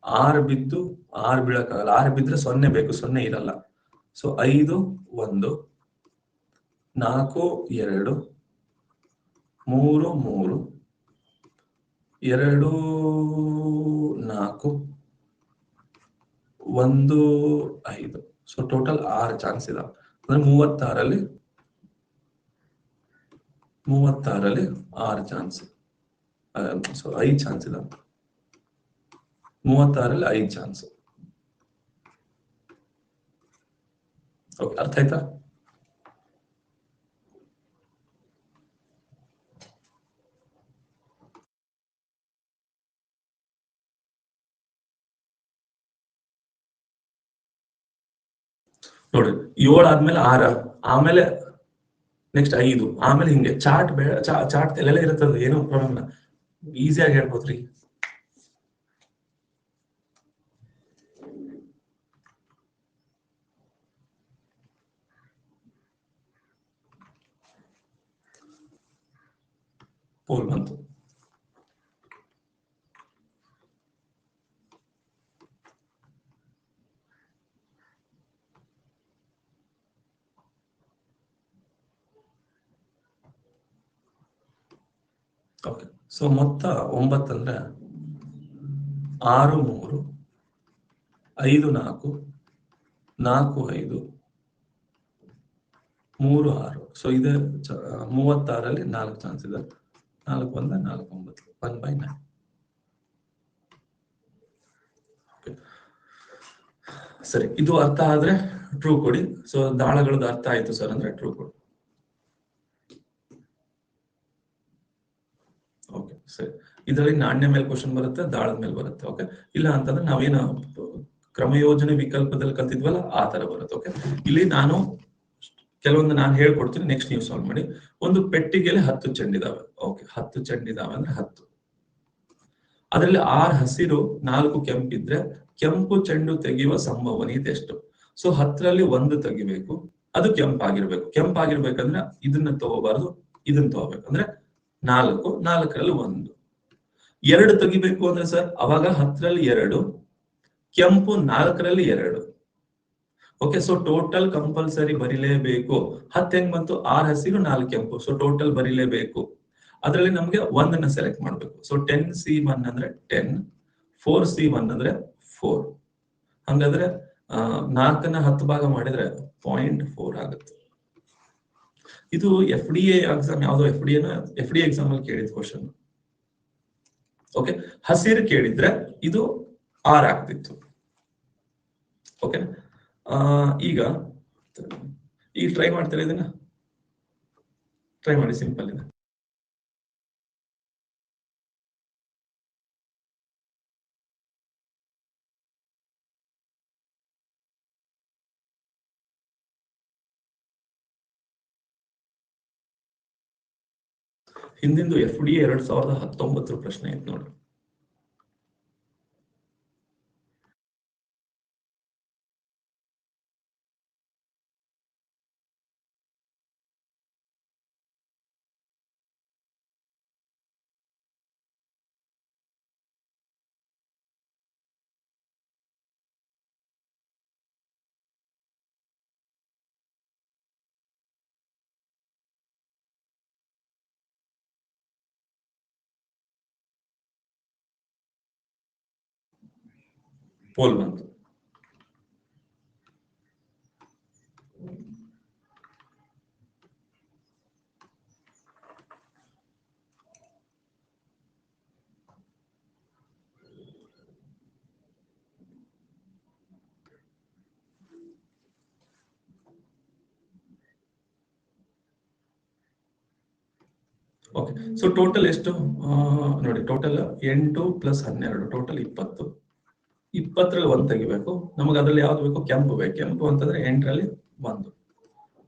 6 ಬಿದ್ದು 6 ಬೀಳಕ್ಕಾಗಲ್ಲ. 6 ಬಿದ್ರೆ 0 ಬೇಕು, 0 ಇರಲ್ಲ. ಸೊ 5 1 4 2 3 3 2 4 1 5. ಸೊ ಟೋಟಲ್ 6 ಚಾನ್ಸ್ ಇದಾವೆ. ಅಂದ್ರೆ 36ರಲ್ಲಿ 6 ಚಾನ್ಸ್. ಸೊ 5 ಚಾನ್ಸ್ ಇದಾವೆ. 36ರಲ್ಲಿ 5 ಚಾನ್ಸ್. ಓಕೆ, ಅರ್ಥ ಆಯ್ತಾ? ನೋಡಿ, 7 ಆದ್ಮೇಲೆ 6, ಆಮೇಲೆ ನೆಕ್ಸ್ಟ್ 5, ಆಮೇಲೆ ಹಿಂಗೆ ಚಾರ್ಟ್ ಚಾರ್ಟ್ ಎಲ್ಲೆಲ್ಲ ಇರುತ್ತದ, ಏನೋ ಪ್ರಾಬ್ಲಮ್ ಇಲ್ಲ, ಈಸಿಯಾಗಿ ಹೇಳ್ಬೋದ್ರಿ. ಪೋಲ್ ಬಂತು. ಓಕೆ, ಸೊ ಮೊತ್ತ 9 ಅಂದ್ರೆ 6 3 5 4 4 5 3 6. ಸೊ ಇದೆ 36ರಲ್ಲಿ 4 ಚಾನ್ಸ್ ಇದೆ. 4 1 4 9 1/9. ಸರಿ, ಇದು ಅರ್ಥ ಆದ್ರೆ ಟ್ರೂ ಕೊಡಿ. ಸೊ ದಾಳಗಳದ್ದು ಅರ್ಥ ಆಯ್ತು ಸರ್ ಅಂದ್ರೆ ಟ್ರೂ ಕೊಡಿ. ಓಕೆ ಸರಿ, ಇದರಲ್ಲಿ ನಾಣ್ಯ ಮೇಲೆ ಕ್ವಶನ್ ಬರುತ್ತೆ, ದಾಳದ ಮೇಲೆ ಬರುತ್ತೆ. ಓಕೆ, ಇಲ್ಲ ಅಂತಂದ್ರೆ ನಾವೇನು ಕ್ರಮಯೋಜನೆ ವಿಕಲ್ಪದಲ್ಲಿ ಕಲ್ತಿದ್ವಲ್ಲ ಆ ತರ ಬರುತ್ತೆ. ಓಕೆ, ಇಲ್ಲಿ ನಾನು ಕೆಲವೊಂದು ನಾನು ಹೇಳ್ಕೊಡ್ತೀನಿ, ನೆಕ್ಸ್ಟ್ ನೀವು ಸಾಲ್ವ್ ಮಾಡಿ. ಒಂದು ಪೆಟ್ಟಿಗೆಯಲ್ಲಿ 10 ಚೆಂಡಿದಾವೆ. ಓಕೆ, 10 ಚೆಂಡಿದಾವೆ ಅಂದ್ರೆ 10. ಅದರಲ್ಲಿ 6 ಹಸಿರು 4 ಕೆಂಪಿದ್ರೆ ಕೆಂಪು ಚೆಂಡು ತೆಗೆಯುವ ಸಂಭವನೀಯತೆ ಎಷ್ಟು? ಸೊ 10ರಲ್ಲಿ 1 ತೆಗಿಬೇಕು, ಅದು ಕೆಂಪಾಗಿರ್ಬೇಕು. ಕೆಂಪಾಗಿರ್ಬೇಕಂದ್ರೆ ಇದನ್ನ ತಗೋಬಾರ್ದು, ಇದನ್ನ ತಗೋಬೇಕು. ಅಂದ್ರೆ 4, 4ರಲ್ಲಿ 1. 2 ತೆಗಿಬೇಕು ಅಂದ್ರೆ ಸರ್ ಅವಾಗ 10ರಲ್ಲಿ 2, ಕೆಂಪು 4ರಲ್ಲಿ 2. ಓಕೆ, ಸೊ ಟೋಟಲ್ ಕಂಪಲ್ಸರಿ ಬರಿಲೇಬೇಕು. 10 ಹೆಂಗ್ ಬಂತು? 6 ಹಸಿರು 4 ಕೆಂಪು. ಸೊ ಟೋಟಲ್ ಬರಿಲೇಬೇಕು. ಅದರಲ್ಲಿ ನಮ್ಗೆ 1 ಸೆಲೆಕ್ಟ್ ಮಾಡ್ಬೇಕು. ಸೊ 10C1 ಅಂದ್ರೆ 10, 4C1 ಅಂದ್ರೆ 4. ಹಂಗಾದ್ರೆ 4ನ 10 ಭಾಗ ಮಾಡಿದ್ರೆ 0.4 ಆಗುತ್ತೆ. ಇದು FDA ಎಕ್ಸಾಮ್, ಯಾವ್ದೋ FDA ಎಕ್ಸಾಮ್ ಅಲ್ಲಿ ಕೇಳಿದ ಕ್ವಶನ್. ಓಕೆ, ಹಸಿರು ಕೇಳಿದ್ರೆ ಇದು 6 ಆಗ್ತಿತ್ತು. ಓಕೆ, ಈಗ ಟ್ರೈ ಮಾಡ್ತಾರೆ, ಇದನ್ನ ಟ್ರೈ ಮಾಡಿ, ಸಿಂಪಲ್ ಇದೆ. ಹಿಂದಿಂದು FDA 2019 ಪ್ರಶ್ನೆ ಇತ್ತು ನೋಡಿ. ಪೋಲ್ ಬಂತು. ಓಕೆ, ಸೊ ಟೋಟಲ್ ಎಷ್ಟು ನೋಡಿ, ಟೋಟಲ್ 8 + 12 ಟೋಟಲ್ 20. 20ರಲ್ಲಿ 1 ತೆಗಿಬೇಕು. ನಮಗೆ ಅದ್ರಲ್ಲಿ ಯಾವ್ದು ಬೇಕು? ಕೆಂಪು ಬೇಕು. ಕೆಂಪು ಅಂತಂದ್ರೆ 8ರಲ್ಲಿ 1.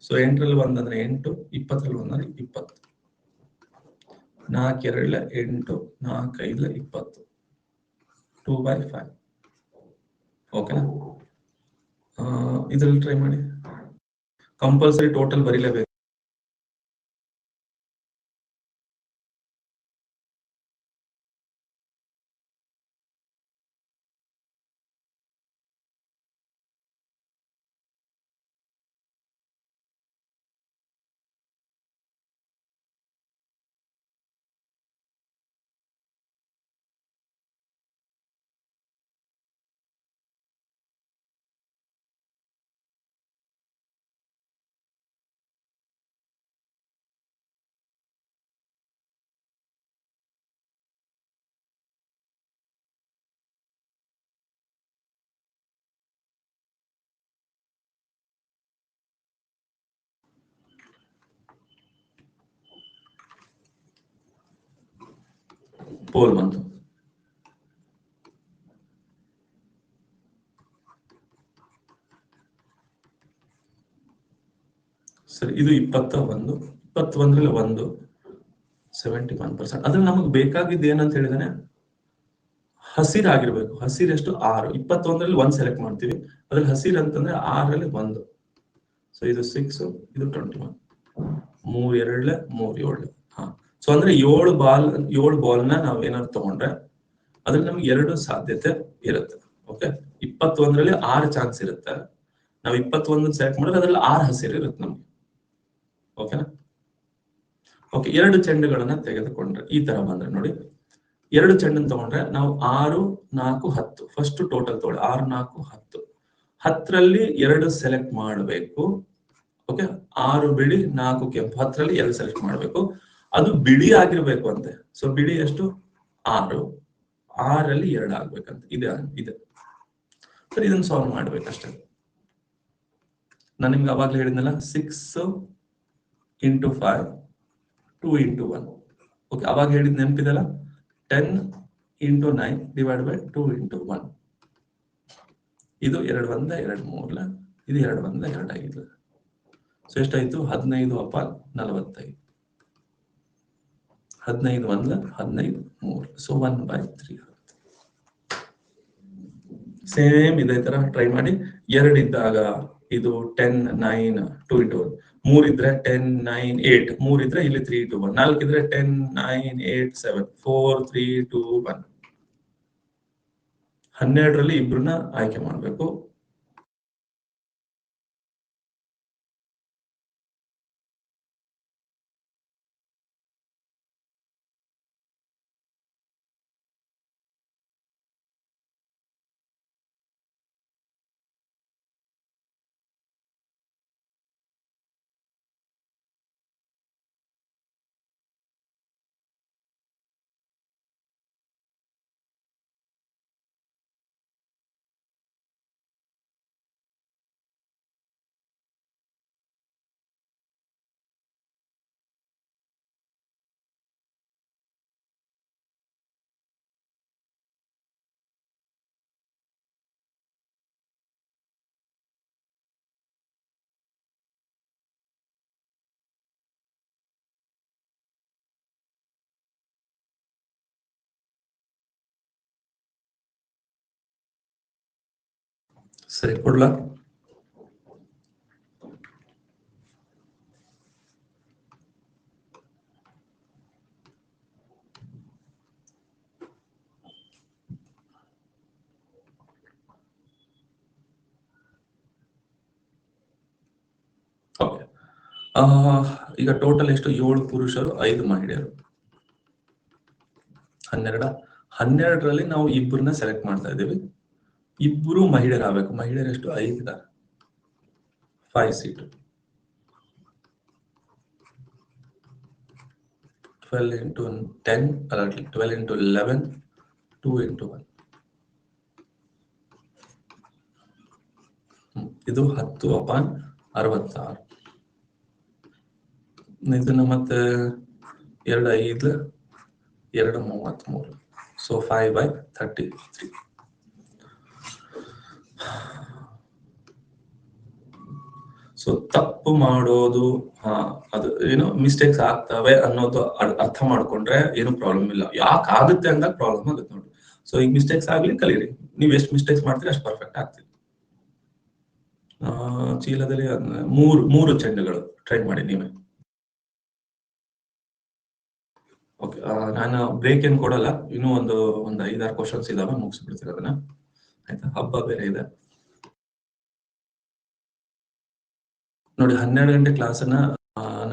ಸೊ 8ರಲ್ಲಿ 1 ಅಂದ್ರೆ 8, 20ರಲ್ಲಿ 1 ಅಂದ್ರೆ 20. 4 2 8, 4 5 20, 2/5. ಓಕೆನಾ? ಇದ್ರಲ್ಲಿ ಟ್ರೈ ಮಾಡಿ. Compulsory total ಬರೀಲೇಬೇಕು. ಪೋಲ್ ಬಂತು. ಸರಿ, ಇದು 21. 21ರಲ್ಲಿ 1, 71%. ಅದ್ರಲ್ಲಿ ನಮಗೆ ಬೇಕಾಗಿದ್ದು ಏನಂತ ಹೇಳಿದಾನೆ? ಹಸಿರಾಗಿರ್ಬೇಕು. ಹಸಿರೆಷ್ಟು? 6. 21ರಲ್ಲಿ 1 ಸೆಲೆಕ್ಟ್ ಮಾಡ್ತೀವಿ. ಅದ್ರಲ್ಲಿ ಹಸಿರು ಅಂತಂದ್ರೆ 6ರಲ್ಲಿ 1. ಸೊ ಇದು 6, ಇದು 21. 3 2 3 7. ಸೊ ಅಂದ್ರೆ 7 ಬಾಲ್ನ ನಾವು ಏನಾದ್ರು ತಗೊಂಡ್ರೆ ಅದ್ರಲ್ಲಿ ನಮ್ಗೆ 2 ಸಾಧ್ಯತೆ ಇರುತ್ತೆ. ಓಕೆ, 21ರಲ್ಲಿ 6 ಚಾನ್ಸ್ ಇರುತ್ತೆ. ನಾವು 21 ಸೆಲೆಕ್ಟ್ ಮಾಡಿದ್ರೆ ಅದ್ರಲ್ಲಿ 6 ಹಸಿರು ಇರುತ್ತೆ ನಮ್ಗೆ. ಓಕೆನಾ? ಓಕೆ, 2 ಚೆಂಡುಗಳನ್ನ ತೆಗೆದುಕೊಂಡ್ರೆ ಈ ತರ ಬಂದ್ರೆ ನೋಡಿ, 2 ಚೆಂಡನ್ನು ತಗೊಂಡ್ರೆ ನಾವು 6 4 10. ಫಸ್ಟ್ ಟೋಟಲ್ ತಗೊಳ್ಳಿ. 6 4 10. 10ರಲ್ಲಿ 2 ಸೆಲೆಕ್ಟ್ ಮಾಡಬೇಕು. ಓಕೆ, 6 ಬಿಳಿ 4 ಕೆಂಪು. 10ರಲ್ಲಿ 2 ಸೆಲೆಕ್ಟ್ ಮಾಡಬೇಕು. ಅದು ಬಿಳಿ ಆಗಿರ್ಬೇಕು ಅಂತೆ. ಸೊ ಬಿಳಿ ಎಷ್ಟು? 6. 6ರಲ್ಲಿ 2 ಆಗ್ಬೇಕಂತ ಇದೆ. ಸರಿ, ಇದನ್ನ ಸಾಲ್ವ್ ಮಾಡ್ಬೇಕಷ್ಟೇ. ನಾನು ನಿಮ್ಗೆ ಅವಾಗ್ಲೇ ಹೇಳಿದ್ನಲ್ಲ, 6 × 5, 2 × 1. ಓಕೆ, ಅವಾಗ ಹೇಳಿದ್ ನೆನಪಿದೆಲ್ಲ? 10 × 9 / 2 × 1. ಇದು 2 1 2 3, ಇದು 2 1 2 5. ಸೊ ಎಷ್ಟಾಯ್ತು? 15 × 45. 15 1 15 3. ಸೊ 1/3. ಸೇಮ್ ಇದೇ ತರ ಟ್ರೈ ಮಾಡಿ. 2 ಇದ್ದಾಗ ಇದು 10 9 2 × 1. 3 ಇದ್ರೆ 10 9 8. 3 ಇದ್ರೆ ಇಲ್ಲಿ 3 × 1. 4 ಇದ್ರೆ 10 9 8 7 4 3 2 1. 12ರಲ್ಲಿ ಇಬ್ರನ್ನ ಆಯ್ಕೆ ಮಾಡಬೇಕು. ಸರಿ, ಕೊಡ್ಲಾ? ಓಕೆ, ಈಗ ಟೋಟಲ್ ಎಷ್ಟು? 7 ಪುರುಷರು 5 ಮಹಿಳೆಯರು. 12. 12ರಲ್ಲಿ ನಾವು ಇಬ್ಬರನ್ನ ಸೆಲೆಕ್ಟ್ ಮಾಡ್ತಾ ಇದ್ದೀವಿ. ಇಬ್ರು ಮಹಿಳೆಯರಾಗಬೇಕು. ಮಹಿಳೆಯರೆಷ್ಟು? 5 ಇದ್ದಾರೆ. 5 ಸೀಟ್. 12 into 10 ಅಲ್ಲ 12 into 11 2 into 1. ಇದು 10/66. ಇದನ್ನ ಮತ್ತೆ 2 5 2 33. ಸೊ 5/33. ಸೊ ತಪ್ಪು ಮಾಡೋದು ಅದು ಏನೋ ಮಿಸ್ಟೇಕ್ಸ್ ಆಗ್ತವೆ ಅನ್ನೋದು ಅರ್ಥ ಮಾಡ್ಕೊಂಡ್ರೆ ಏನು ಪ್ರಾಬ್ಲಮ್ ಇಲ್ಲ. ಯಾಕೆ ಆಗುತ್ತೆ ಅಂದಾಗ ಪ್ರಾಬ್ಲಮ್ ಆಗುತ್ತೆ ನೋಡಿ. ಸೊ ಈಗ ಮಿಸ್ಟೇಕ್ಸ್ ಆಗ್ಲಿ ಕಲೀರಿ. ನೀವು ಎಷ್ಟು ಮಿಸ್ಟೇಕ್ಸ್ ಮಾಡ್ತೀರಿ ಅಷ್ಟು ಪರ್ಫೆಕ್ಟ್ ಆಗ್ತೀರಿ. ಚೀಲದಲ್ಲಿ 3 ಚೆಂಡುಗಳು ಟ್ರೈ ಮಾಡಿ ನೀವೇ. ಓಕೆ, ನಾನು ಬ್ರೇಕ್ ಏನ್ ಕೊಡಲ್ಲ. ಇನ್ನೂ ಒಂದು 5-6 ಕ್ವಶನ್ಸ್ ಇದಾವೆ, ಮುಗಿಸ್ಬಿಡ್ತೀರ ಅದನ್ನ. ಆಯ್ತಾ? ಹಬ್ಬ ಬೇರೆ ಇದೆ ನೋಡಿ. 12 ಗಂಟೆ ಕ್ಲಾಸನ್ನ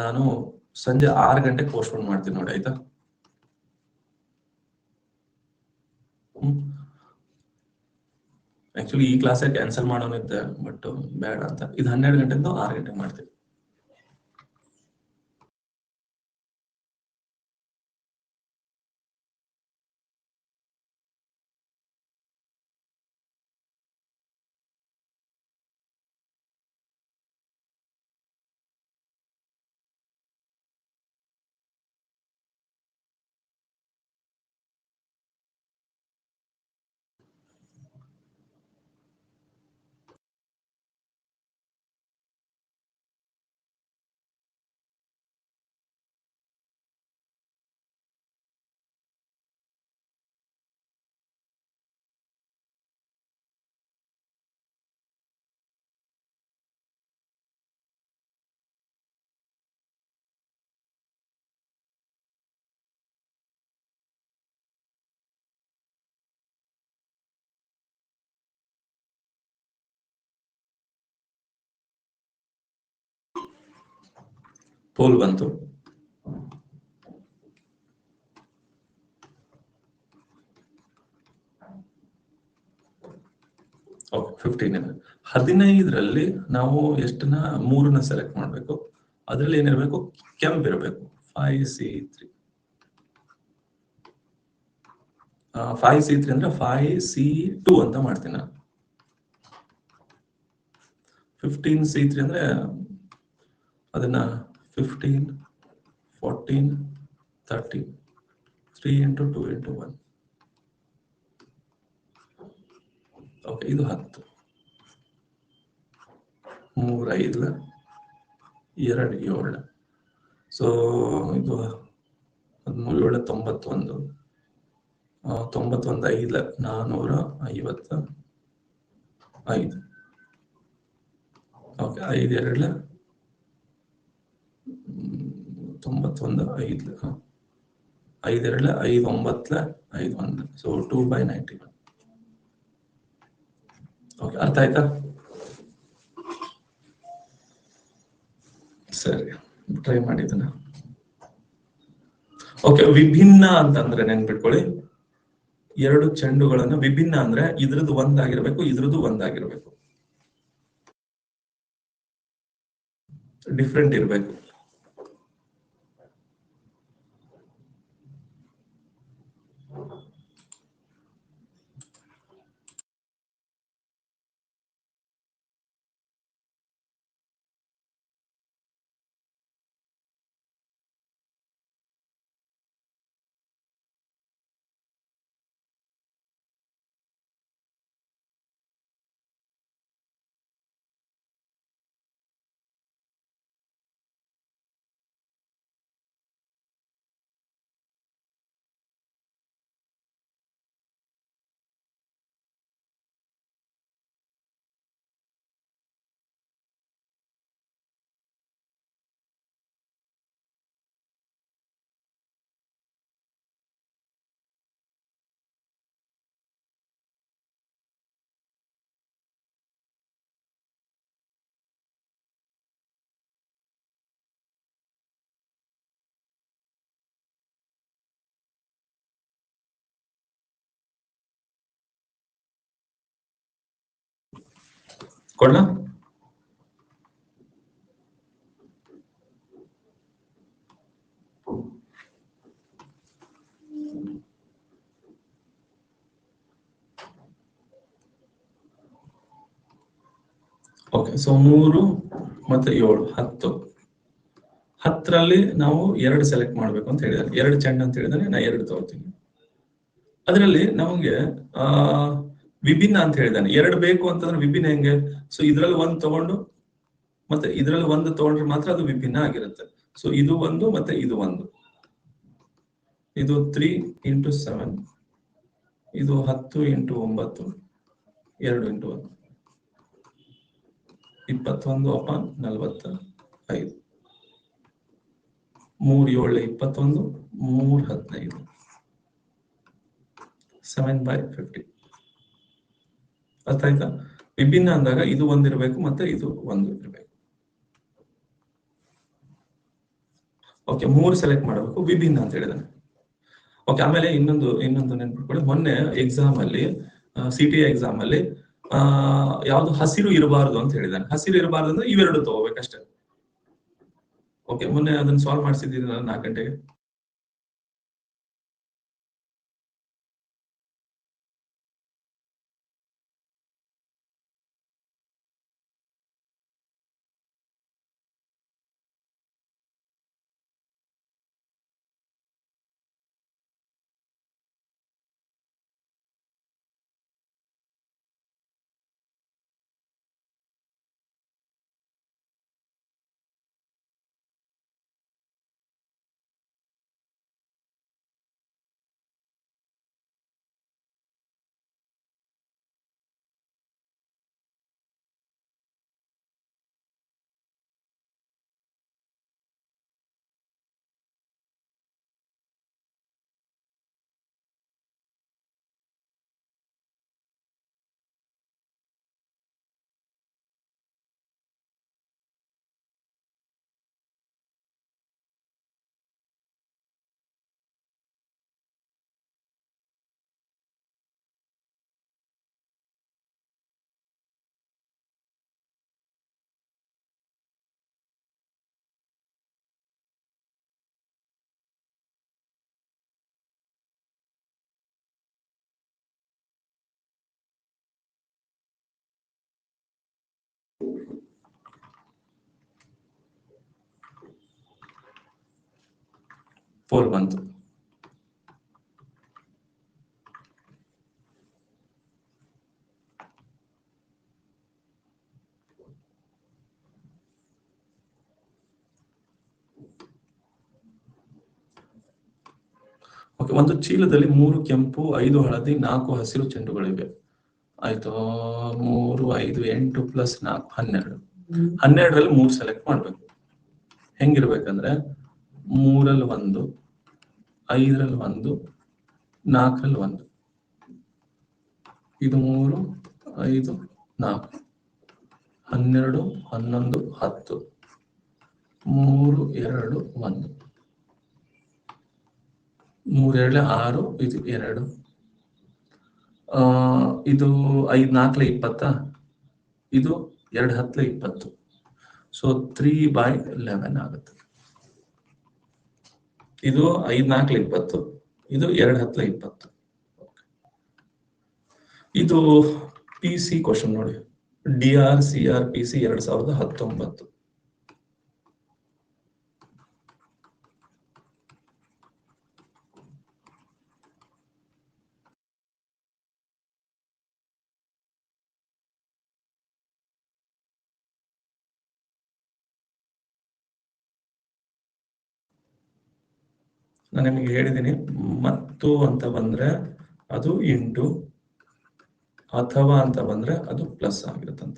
ನಾನು ಸಂಜೆ 6 ಗಂಟೆಗೆ ಪೋಸ್ಟ್ಪೋನ್ ಮಾಡ್ತೀನಿ ನೋಡಿ. ಆಯ್ತಾ? ಆಕ್ಚುಲಿ ಈ ಕ್ಲಾಸೇ ಕ್ಯಾನ್ಸಲ್ ಮಾಡೋನಿದ್ದೆ, ಬಟ್ ಬೇಡ ಅಂತ. ಇದು 12 ಗಂಟೆಯಿಂದ 6 ಗಂಟೆಗೆ ಮಾಡ್ತೀನಿ. ಪೋಲ್ ಬಂತು. ಓಕೆ, 15. 15ರಲ್ಲಿ ನಾವು ಎಷ್ಟನ್ನ 3ನ ಸೆಲೆಕ್ಟ್ ಮಾಡ್ಬೇಕು. ಅದ್ರಲ್ಲಿ ಏನಿರ್ಬೇಕು? ಕೆಂಪಿರ್ಬೇಕು. 5C3. 5C3 ಅಂದ್ರೆ 5C2 ಅಂತ ಮಾಡ್ತೀನಿ ನಾನು. 15C3 ಅಂದ್ರೆ ಅದನ್ನ 15 14 30 3 into 2 into 1. ಓಕೆ, ಇದು 10. 3 5 2 7. ಸೊ ಇದು 13 7 91. 91 5 455. ಓಕೆ, 5 2 91 5. 5 2 5 9 5 1. ಸೊ 2/91. ಓಕೆ, ಅರ್ಥ ಆಯ್ತಾ? ಸರಿ, ಟ್ರೈ ಮಾಡಿದನ. ಓಕೆ, ವಿಭಿನ್ನ ಅಂತಂದ್ರೆ ನೆನ್ಪಿಟ್ಕೊಳ್ಳಿ, 2 ಚೆಂಡುಗಳನ್ನ ವಿಭಿನ್ನ ಅಂದ್ರೆ ಇದ್ರದ್ದು ಒಂದಾಗಿರ್ಬೇಕು, ಇದ್ರದ್ದು ಒಂದಾಗಿರ್ಬೇಕು, ಡಿಫ್ರೆಂಟ್ ಇರ್ಬೇಕು. ಕೊಡ್ಲಾ? ಓಕೆ, ಸೊ 3 ಮತ್ತೆ 7 10. 10ರಲ್ಲಿ ನಾವು 2 ಸೆಲೆಕ್ಟ್ ಮಾಡ್ಬೇಕು ಅಂತ ಹೇಳಿದಾನೆ, 2 ಚೆಂಡು ಅಂತ ಹೇಳಿದಾನೆ, ನಾ 2 ತಗೋತೀನಿ. ಅದರಲ್ಲಿ ನಮಗೆ ವಿಭಿನ್ನ ಅಂತ ಹೇಳಿದಾನೆ. 2 ಬೇಕು ಅಂತಂದ್ರೆ ವಿಭಿನ್ನ ಹೆಂಗೆ? ಸೊ ಇದ್ರಲ್ಲಿ 1 ತಗೊಂಡು ಮತ್ತೆ ಇದ್ರಲ್ಲಿ 1 ತಗೊಂಡ್ರೆ ಮಾತ್ರ ಅದು ವಿಭಿನ್ನ ಆಗಿರುತ್ತೆ. ಸೊ ಇದು 1 ಮತ್ತೆ ಇದು 1. ಇದು 3 ಇಂಟು 7, ಇದು 10 ಇಂಟು 9, 2 ಇಂಟು 1, 21 ಅಪಾನ್ 45. 3 7 21, 3 15, 7/50. ಅರ್ಥ ಆಯ್ತಾ? ವಿಭಿನ್ನ ಅಂದಾಗ ಇದು 1 ಇರಬೇಕು ಮತ್ತೆ ಇದು 1 ಇರಬೇಕು. ಓಕೆ, 3 ಸೆಲೆಕ್ಟ್ ಮಾಡಬೇಕು, ವಿಭಿನ್ನ ಅಂತ ಹೇಳಿದಾನೆ. ಓಕೆ, ಆಮೇಲೆ ಇನ್ನೊಂದು ನೆನ್ಪಿಟ್ಕೊಳ್ಳಿ, ಮೊನ್ನೆ ಎಕ್ಸಾಮ್ ಅಲ್ಲಿ CTA ಎಕ್ಸಾಮ್ ಅಲ್ಲಿ ಯಾವ್ದು ಹಸಿರು ಇರಬಾರದು ಅಂತ ಹೇಳಿದಾನೆ. ಹಸಿರು ಇರಬಾರ್ದು ಅಂದ್ರೆ ಇವೆರಡು ತಗೋಬೇಕಷ್ಟೇ. ಓಕೆ, ಮೊನ್ನೆ ಅದನ್ನ ಸಾಲ್ವ್ ಮಾಡಿಸಿದ್ದೀನಿ ನಾನು 4 ಗಂಟೆಗೆ. ಫೋರ್ ಬಂತು. ಓಕೆ, ಒಂದು ಚೀಲದಲ್ಲಿ 3 ಕೆಂಪು, 5 ಹಳದಿ, 4 ಹಸಿರು ಚೆಂಡುಗಳಿವೆ. ಆಯ್ತು, 3 5 8 ಪ್ಲಸ್ 4 12. 12ರಲ್ಲಿ 3 ಸೆಲೆಕ್ಟ್ ಮಾಡ್ಬೇಕು. ಹೆಂಗಿರ್ಬೇಕಂದ್ರೆ 3ರಲ್ಲಿ 1, 5ರಲ್ಲಿ 1, 4ರಲ್ಲಿ 1. ಇದು 3 5 4, 12 11 10, 3 2 1, 3 2 6, ಇದು 2, ಇದು 5 4 20, ಇದು 2 10 20. ಸೊ 3/11 ಆಗುತ್ತೆ. ಇದು 5 4 20, ಇದು 2 10 20. ಇದು PC ಕ್ವಶನ್ ನೋಡಿ, DRCRPC 2019. ನಾನು ನಿಮಗೆ ಹೇಳಿದ್ದೀನಿ, ಮತ್ತು ಅಂತ ಬಂದ್ರೆ ಅದು ಇಂಟು, ಅಥವಾ ಅಂತ ಬಂದ್ರೆ ಅದು ಪ್ಲಸ್ ಆಗಿರುತ್ತಂತ.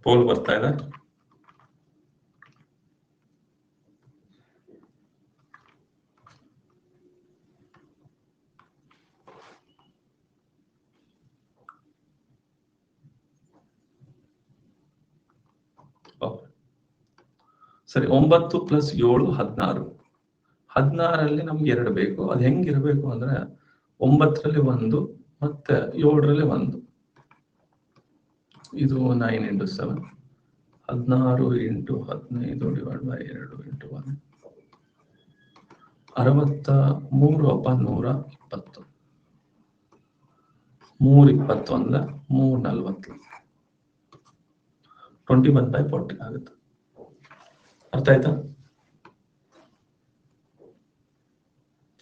ಪೋಲ್ ಬರ್ತಾ ಇದೆ. ಸರಿ, 9 + 7 16. 16ರಲ್ಲಿ ನಮ್ಗೆ 2 ಬೇಕು. ಅದು ಹೆಂಗಿರ್ಬೇಕು ಅಂದ್ರೆ 9ರಲ್ಲಿ 1 ಮತ್ತೆ 7ರಲ್ಲಿ 1. ಇದು 9 × 7, 16 × 15 / 2 × 1, 63 × 120. 3 21, 3 40, 21/40 ಆಗುತ್ತೆ. ಅರ್ಥ ಆಯ್ತಾ?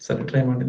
ಸರಿ, ಟ್ರೈ ಮಾಡಿ.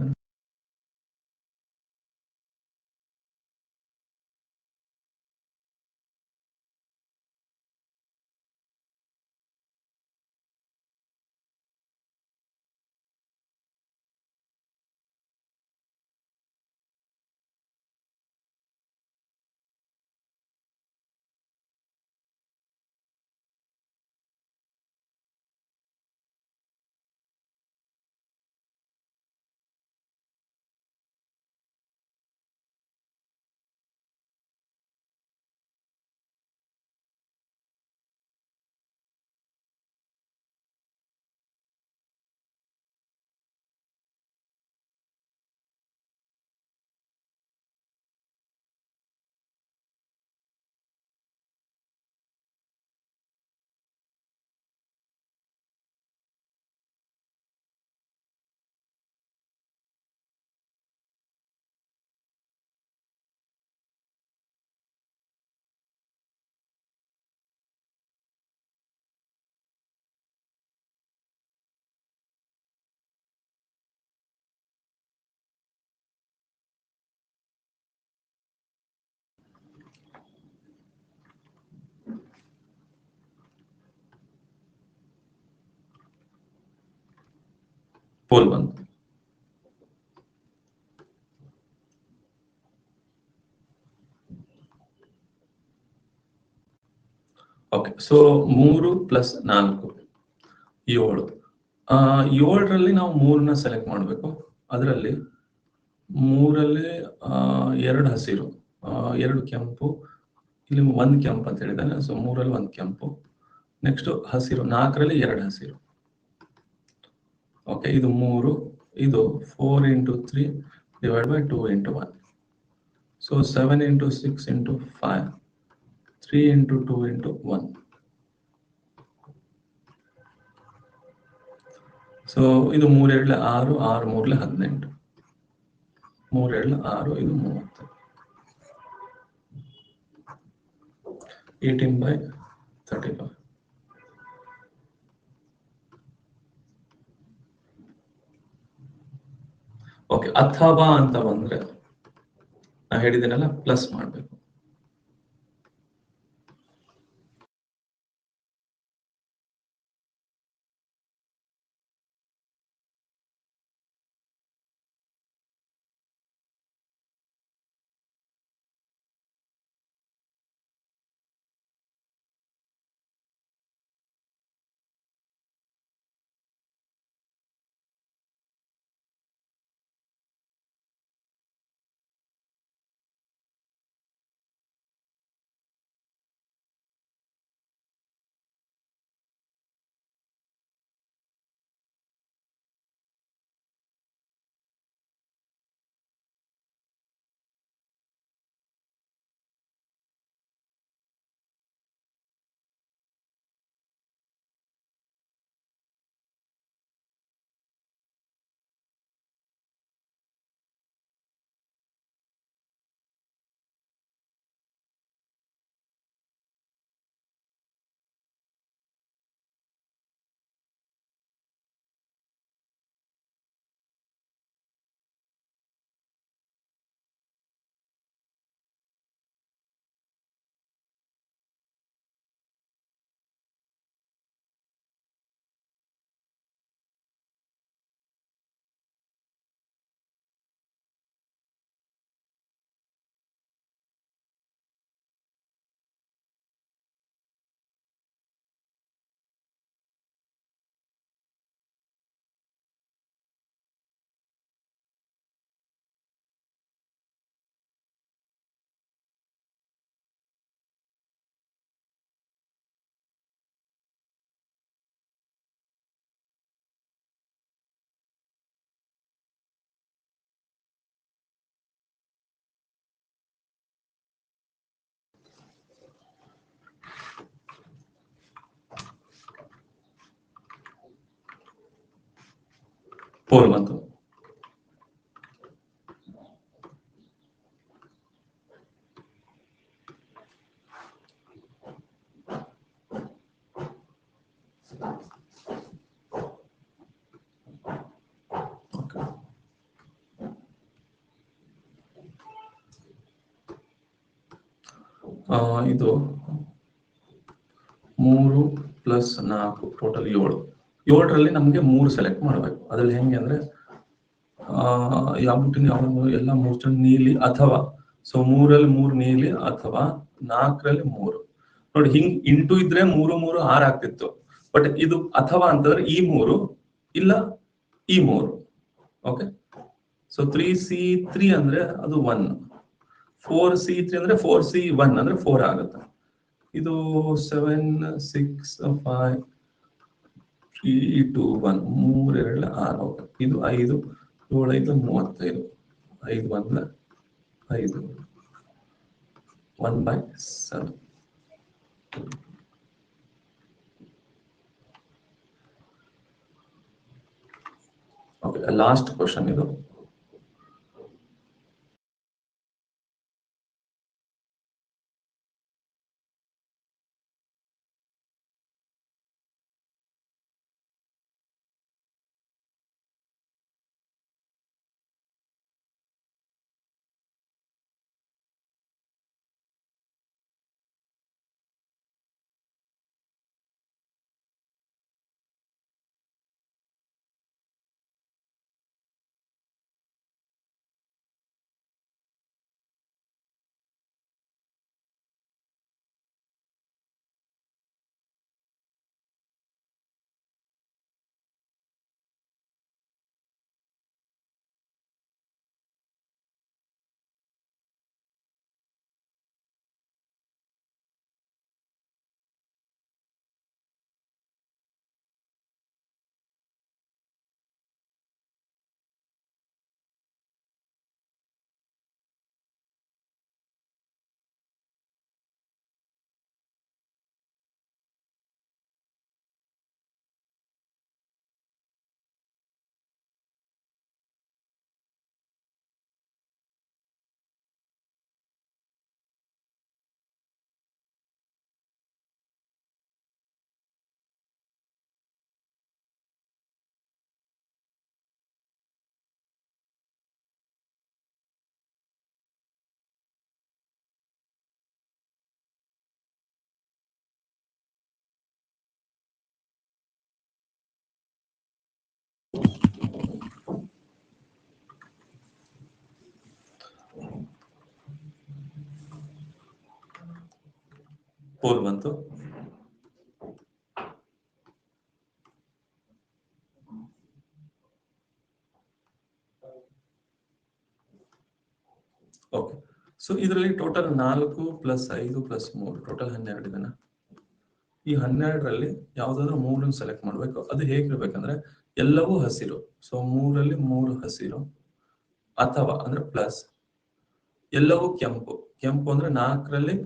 ಪೋಲ್ ಬಂತು. Okay, so 3 + 4 7. 7ರಲ್ಲಿ ನಾವು 3ನ ಸೆಲೆಕ್ಟ್ ಮಾಡಬೇಕು. ಅದರಲ್ಲಿ 3ರಲ್ಲಿ 2 ಹಸಿರು, 2 ಕೆಂಪು, ಇಲ್ಲಿ 1 ಕೆಂಪು ಅಂತ ಹೇಳಿದ್ದಾನೆ. ಸೊ 3ರಲ್ಲಿ 1 ಕೆಂಪು. ನೆಕ್ಸ್ಟ್ ಹಸಿರು 4ರಲ್ಲಿ 2 ಹಸಿರು. ಓಕೆ, ಇದು 3, ಇದು 4 × 3 / 2 × 1. ಸೊ 7 × 6 × 5, 3 × 2 × 1. ಸೊ ಇದು 3 2 6, 6 3 18, 3 2 6, ಇದು 30, 18/35. ಓಕೆ, ಅಥವಾ ಅಂತ ಬಂದ್ರೆ ನಾ ಹೇಳಿದ್ದೇನಲ್ಲ, ಪ್ಲಸ್ ಮಾಡಬೇಕು. 4 ಬಂತು. ಇದು 3 + 4 ಟೋಟಲ್ 7. 7ರಲ್ಲಿ ನಮ್ಗೆ 3 ಸೆಲೆಕ್ಟ್ ಮಾಡ್ಬೇಕು. ಅದ್ರಲ್ಲಿ ಹೆಂಗೆ ಅಂದ್ರೆ ಯಾವ ಎಲ್ಲ 3 ನೀಲಿ ಅಥವಾ ಸೊ 3ರಲ್ಲಿ 3 ನೀಲಿ ಅಥವಾ 4ರಲ್ಲಿ 3 ನೋಡಿ. ಹಿಂಗ್ ಇಂಟು ಇದ್ರೆ 3 3 6 ಆಗ್ತಿತ್ತು. ಬಟ್ ಇದು ಅಥವಾ ಅಂತಂದ್ರೆ ಈ 3 ಇಲ್ಲ ಈ 3. ಓಕೆ, ಸೊ 3C3 ಅಂದ್ರೆ ಅದು 1, 4C3 ಅಂದ್ರೆ 4C1 ಅಂದ್ರೆ 4 ಆಗುತ್ತೆ. ಇದು 7 6 5 3 2 1 3 2 6 ಇದು 5 7 5 35 5 1 5 1/7. ಓಕೆ, ಲಾಸ್ಟ್ ಕ್ವಶನ್ ಇದು. ಪೋಲ್ ಬಂತು. ಓಕೆ, ಸೊ ಇದರಲ್ಲಿ ಟೋಟಲ್ 4 + 5 + 3 ಟೋಟಲ್ 12 ಇದನ್ನ. ಈ 12ರಲ್ಲಿ ಯಾವ್ದಾದ್ರು 3 ಸೆಲೆಕ್ಟ್ ಮಾಡ್ಬೇಕು. ಅದು ಹೇಗಿರ್ಬೇಕಂದ್ರೆ ಎಲ್ಲವೂ ಹಸಿರು. ಸೊ 3ರಲ್ಲಿ 3 ಹಸಿರು ಅಥವಾ ಅಂದ್ರೆ ಪ್ಲಸ್ ಎಲ್ಲವೂ ಕೆಂಪು. ಕೆಂಪು ಅಂದ್ರೆ 4ರಲ್ಲಿ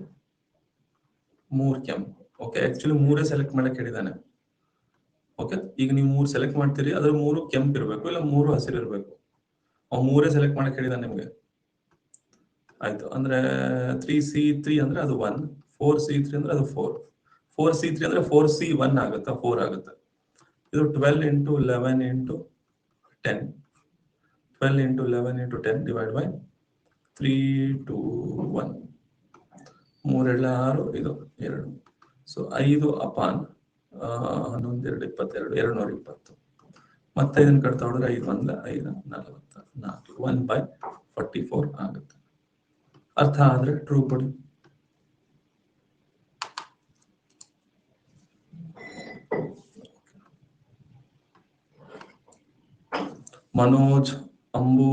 3 ಕೆಂಪು. ಓಕೆ, ಆಕ್ಚುಲಿ 3 ಸೆಲೆಕ್ಟ್ ಮಾಡಕ್ ಹೇಳಿದಾನೆ. ಓಕೆ, ಈಗ ನೀವು 3 ಸೆಲೆಕ್ಟ್ ಮಾಡ್ತೀರಿ, ಅದ್ರ 3 ಕೆಂಪು ಇರಬೇಕು ಇಲ್ಲ 3 ಹಸಿರು ಇರಬೇಕು. ಅವ್ 3 ಸೆಲೆಕ್ಟ್ ಮಾಡಕ್ ಹೇಳಿದಾನೆ ನಿಮ್ಗೆ. ಆಯ್ತು, ಅಂದ್ರೆ 3C3 ಅಂದ್ರೆ ಅದು 1, 4C3 ಅಂದ್ರೆ ಅದು 4, 4C3 ಅಂದ್ರೆ 4C1 ಆಗುತ್ತಾ 4 ಆಗುತ್ತೆ. ಇದು 12 × 11 × 10, 12 × 11 × 10 ಡಿವೈಡ್ ಬೈ 3 2 1 3 2 6 ಇದು 2. So 5 upon 11 2 22 220. ಮತ್ತೆ ಇದನ್ನ ಕಟ್ತಾ ಹೋದ್ರೆ 5 1 5 44 1/44 ಆಗುತ್ತೆ. ಅರ್ಥ ಆದ್ರೆ ಟ್ರೂ ಕೊಡಿ. Manoj, Ambu,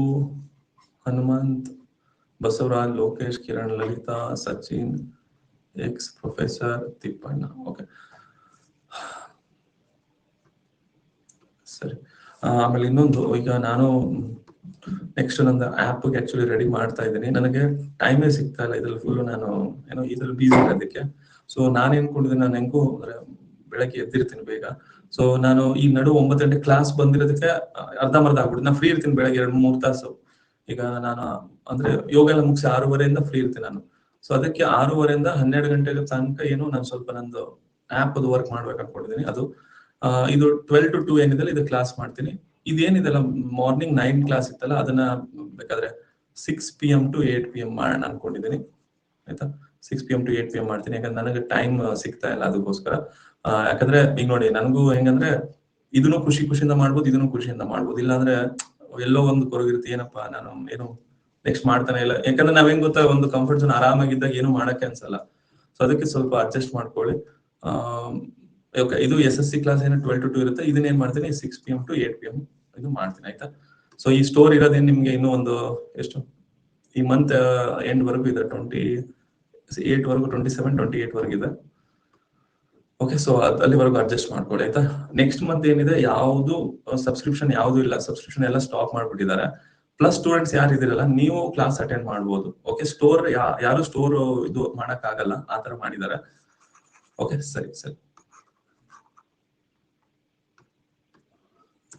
Hanumanth, Basavaraj, Lokesh, Kiran, Lalitha, Sachin, ex professor, Tippanna. Okay, ಸರಿ. ಆಮೇಲೆ ಇನ್ನೊಂದು, ಈಗ ನಾನು ನೆಕ್ಸ್ಟ್ ನಂದು ಆ್ಯಪ್ಗೆ ಆಕ್ಚುಲಿ ರೆಡಿ ಮಾಡ್ತಾ ಇದ್ದೀನಿ. ನನಗೆ ಟೈಮೇ ಸಿಗ್ತಾ ಇಲ್ಲ. ಇದ್ರಲ್ಲಿ ಫುಲ್ ನಾನು ಏನೋ ಇದ್ರಲ್ಲಿ ಬೀಸಿ ಇರೋದಕ್ಕೆ. ಸೊ ನಾನು ಏನ್ಕೊಂಡಿದ್ದೀನಿ, ನಾನು ಹೆಂಗೂ ಅಂದ್ರೆ ಬೆಳಗ್ಗೆ ಎದ್ದಿರ್ತೀನಿ ಬೇಗ. ಸೊ ನಾನು ಈ ನಡು 9 ಗಂಟೆ ಕ್ಲಾಸ್ ಬಂದಿರೋದಕ್ಕೆ ಅರ್ಧಂಬರ್ಧ ಆಗ್ಬಿಡುತ್ತೆ. ನಾನು ಫ್ರೀ ಇರ್ತೀನಿ ಬೆಳಗ್ಗೆ 2-3 ತಾಸು. ಈಗ ನಾನು ಅಂದ್ರೆ ಯೋಗ ಎಲ್ಲ ಮುಗಿಸಿ 6:30 ಫ್ರೀ ಇರ್ತೀನಿ ನಾನು. ಸೊ ಅದಕ್ಕೆ 6:30 12 ಗಂಟೆಗೆ ತನಕ ಏನು ನಾನು ಸ್ವಲ್ಪ ನಂದು ಆಪ್ ಅದು ವರ್ಕ್ ಮಾಡ್ಬೇಕು ಅನ್ಕೊಂಡಿದ್ದೀನಿ. ಅದು ಇದು 12 to 2 ಏನಿದೆಲ್ಲ ಇದು ಕ್ಲಾಸ್ ಮಾಡ್ತೀನಿ. ಇದೇನಿದೆಲ್ಲ ಮಾರ್ನಿಂಗ್ 9 ಕ್ಲಾಸ್ ಇತ್ತಲ್ಲ ಅದನ್ನ ಬೇಕಾದ್ರೆ 6 PM to 8 PM ಮಾಡೋಣ ಅನ್ಕೊಂಡಿದ್ದೀನಿ. ಆಯ್ತಾ, 6 PM to 8 PM ಮಾಡ್ತೀನಿ. ಯಾಕಂದ್ರೆ ನನಗೆ ಟೈಮ್ ಸಿಗ್ತಾ ಇಲ್ಲ ಅದಕ್ಕೋಸ್ಕರ. ಯಾಕಂದ್ರೆ ಈಗ ನೋಡಿ ನನಗೂ ಹೆಂಗಂದ್ರೆ ಇದನ್ನು ಖುಷಿಯಿಂದ ಮಾಡ್ಬೋದು, ಇದನ್ನು ಖುಷಿಯಿಂದ ಮಾಡ್ಬೋದು. ಇಲ್ಲಾಂದ್ರೆ ಎಲ್ಲೋ ಒಂದು ಕೊರಗಿರುತ್ತೆ, ಏನಪ್ಪಾ ನಾನು ಏನು ನೆಕ್ಸ್ಟ್ ಮಾಡ್ತಾನೆ ಇಲ್ಲ. ಯಾಕಂದ್ರೆ ನಾವ್ ಹೆಂಗ್ ಗೊತ್ತಾ, ಒಂದು ಕಂಫರ್ಟ್ ಝೋನ್ ಆರಾಮಾಗಿದ್ದಾಗ ಏನು ಮಾಡಕ್ಕೆ ಅನ್ಸಲ್ಲ. ಸೊ ಅದಕ್ಕೆ ಸ್ವಲ್ಪ ಅಡ್ಜಸ್ಟ್ ಮಾಡ್ಕೊಳ್ಳಿ. ಇದು SSC ಕ್ಲಾಸ್ ಏನು 12 to 2 ಇರುತ್ತೆ. ಇದನ್ನ ಏನ್ ಮಾಡ್ತೀನಿ 6 PM to 8 PM ಇದು ಮಾಡ್ತೀನಿ. ಆಯ್ತಾ, ಸೊ ಈ ಸ್ಟೋರ್ ಇರೋದೇನು ನಿಮ್ಗೆ ಇನ್ನೂ ಒಂದು ಎಷ್ಟು ಈ ಮಂತ್ ಎಂಡ್ ವರೆಗೂ ಇದೆ, 28 ವರೆಗೂ, 27, 28 ವರೆಗೂ ಇದೆ. ಓಕೆ, ಸೊ ಅಲ್ಲಿವರೆಗೂ ಅಡ್ಜಸ್ಟ್ ಮಾಡ್ಕೊಳ್ಳಿ. ಆಯ್ತಾ, ನೆಕ್ಸ್ಟ್ ಮಂತ್ ಏನಿದೆ ಯಾವ್ದು ಸಬ್ಸ್ಕ್ರಿಪ್ಷನ್ ಯಾವ್ದು ಇಲ್ಲ, ಸಬ್ಸ್ಕ್ರಿಪ್ಷನ್ ಎಲ್ಲ ಸ್ಟಾಪ್ ಮಾಡ್ಬಿಟ್ಟಿದ್ದಾರೆ. ಪ್ಲಸ್ ಸ್ಟೂಡೆಂಟ್ಸ್ ಯಾರು ಇದಿರಲ್ಲ ನೀವು ಕ್ಲಾಸ್ ಅಟೆಂಡ್ ಮಾಡ್ಬೋದು. ಓಕೆ, ಸ್ಟೋರ್ ಯಾರು ಸ್ಟೋರ್ ಇದು ಮಾಡಕ್ ಆಗಲ್ಲ, ಆತರ ಮಾಡಿದ್ದಾರೆ. ಓಕೆ, ಸರಿ.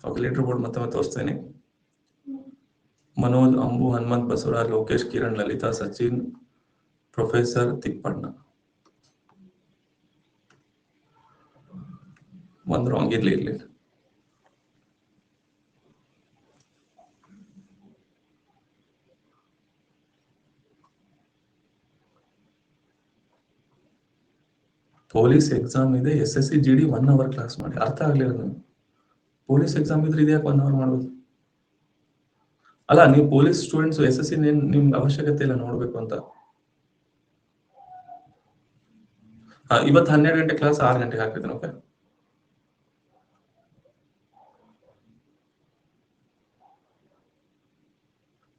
ಓಕೆ, ಲೀಡರ್ ಬೋರ್ಡ್ ಮತ್ತೆ ತೋರಿಸ್ತೇನೆ. ಮನೋಜ್, ಅಂಬು, ಹನುಮಂತ್, ಬಸವರಾಜ್, ಲೋಕೇಶ್, ಕಿರಣ್, ಲಲಿತಾ, ಸಚಿನ್, ಪ್ರೊಫೆಸರ್ ತಿಪ್ಪಣ್ಣ. ಒಂದು ರಾಂಗ್ ಇರ್ಲಿ. ಪೊಲೀಸ್ ಎಕ್ಸಾಮ್ ಇದೆ, SSC GD 1 hour ಕ್ಲಾಸ್ ಮಾಡಿ. ಅರ್ಥ ಆಗ್ಲಿಲ್ಲ ನೀವು. ಪೊಲೀಸ್ ಎಕ್ಸಾಮ್ ಇದ್ರೆ ಇದ್ಯಾಕೆ 1 hour ಮಾಡ್ಬೋದು? ಅಲ್ಲ, ನೀವು ಪೊಲೀಸ್ ಸ್ಟೂಡೆಂಟ್ಸ್ SSC ನಿಮ್ಗೆ ಅವಶ್ಯಕತೆ ಇಲ್ಲ ನೋಡ್ಬೇಕು ಅಂತ. ಇವತ್ತು 12 ಗಂಟೆ ಕ್ಲಾಸ್ 6 ಗಂಟೆಗೆ ಹಾಕಿದ್ದೀನಿ. ಓಕೆ,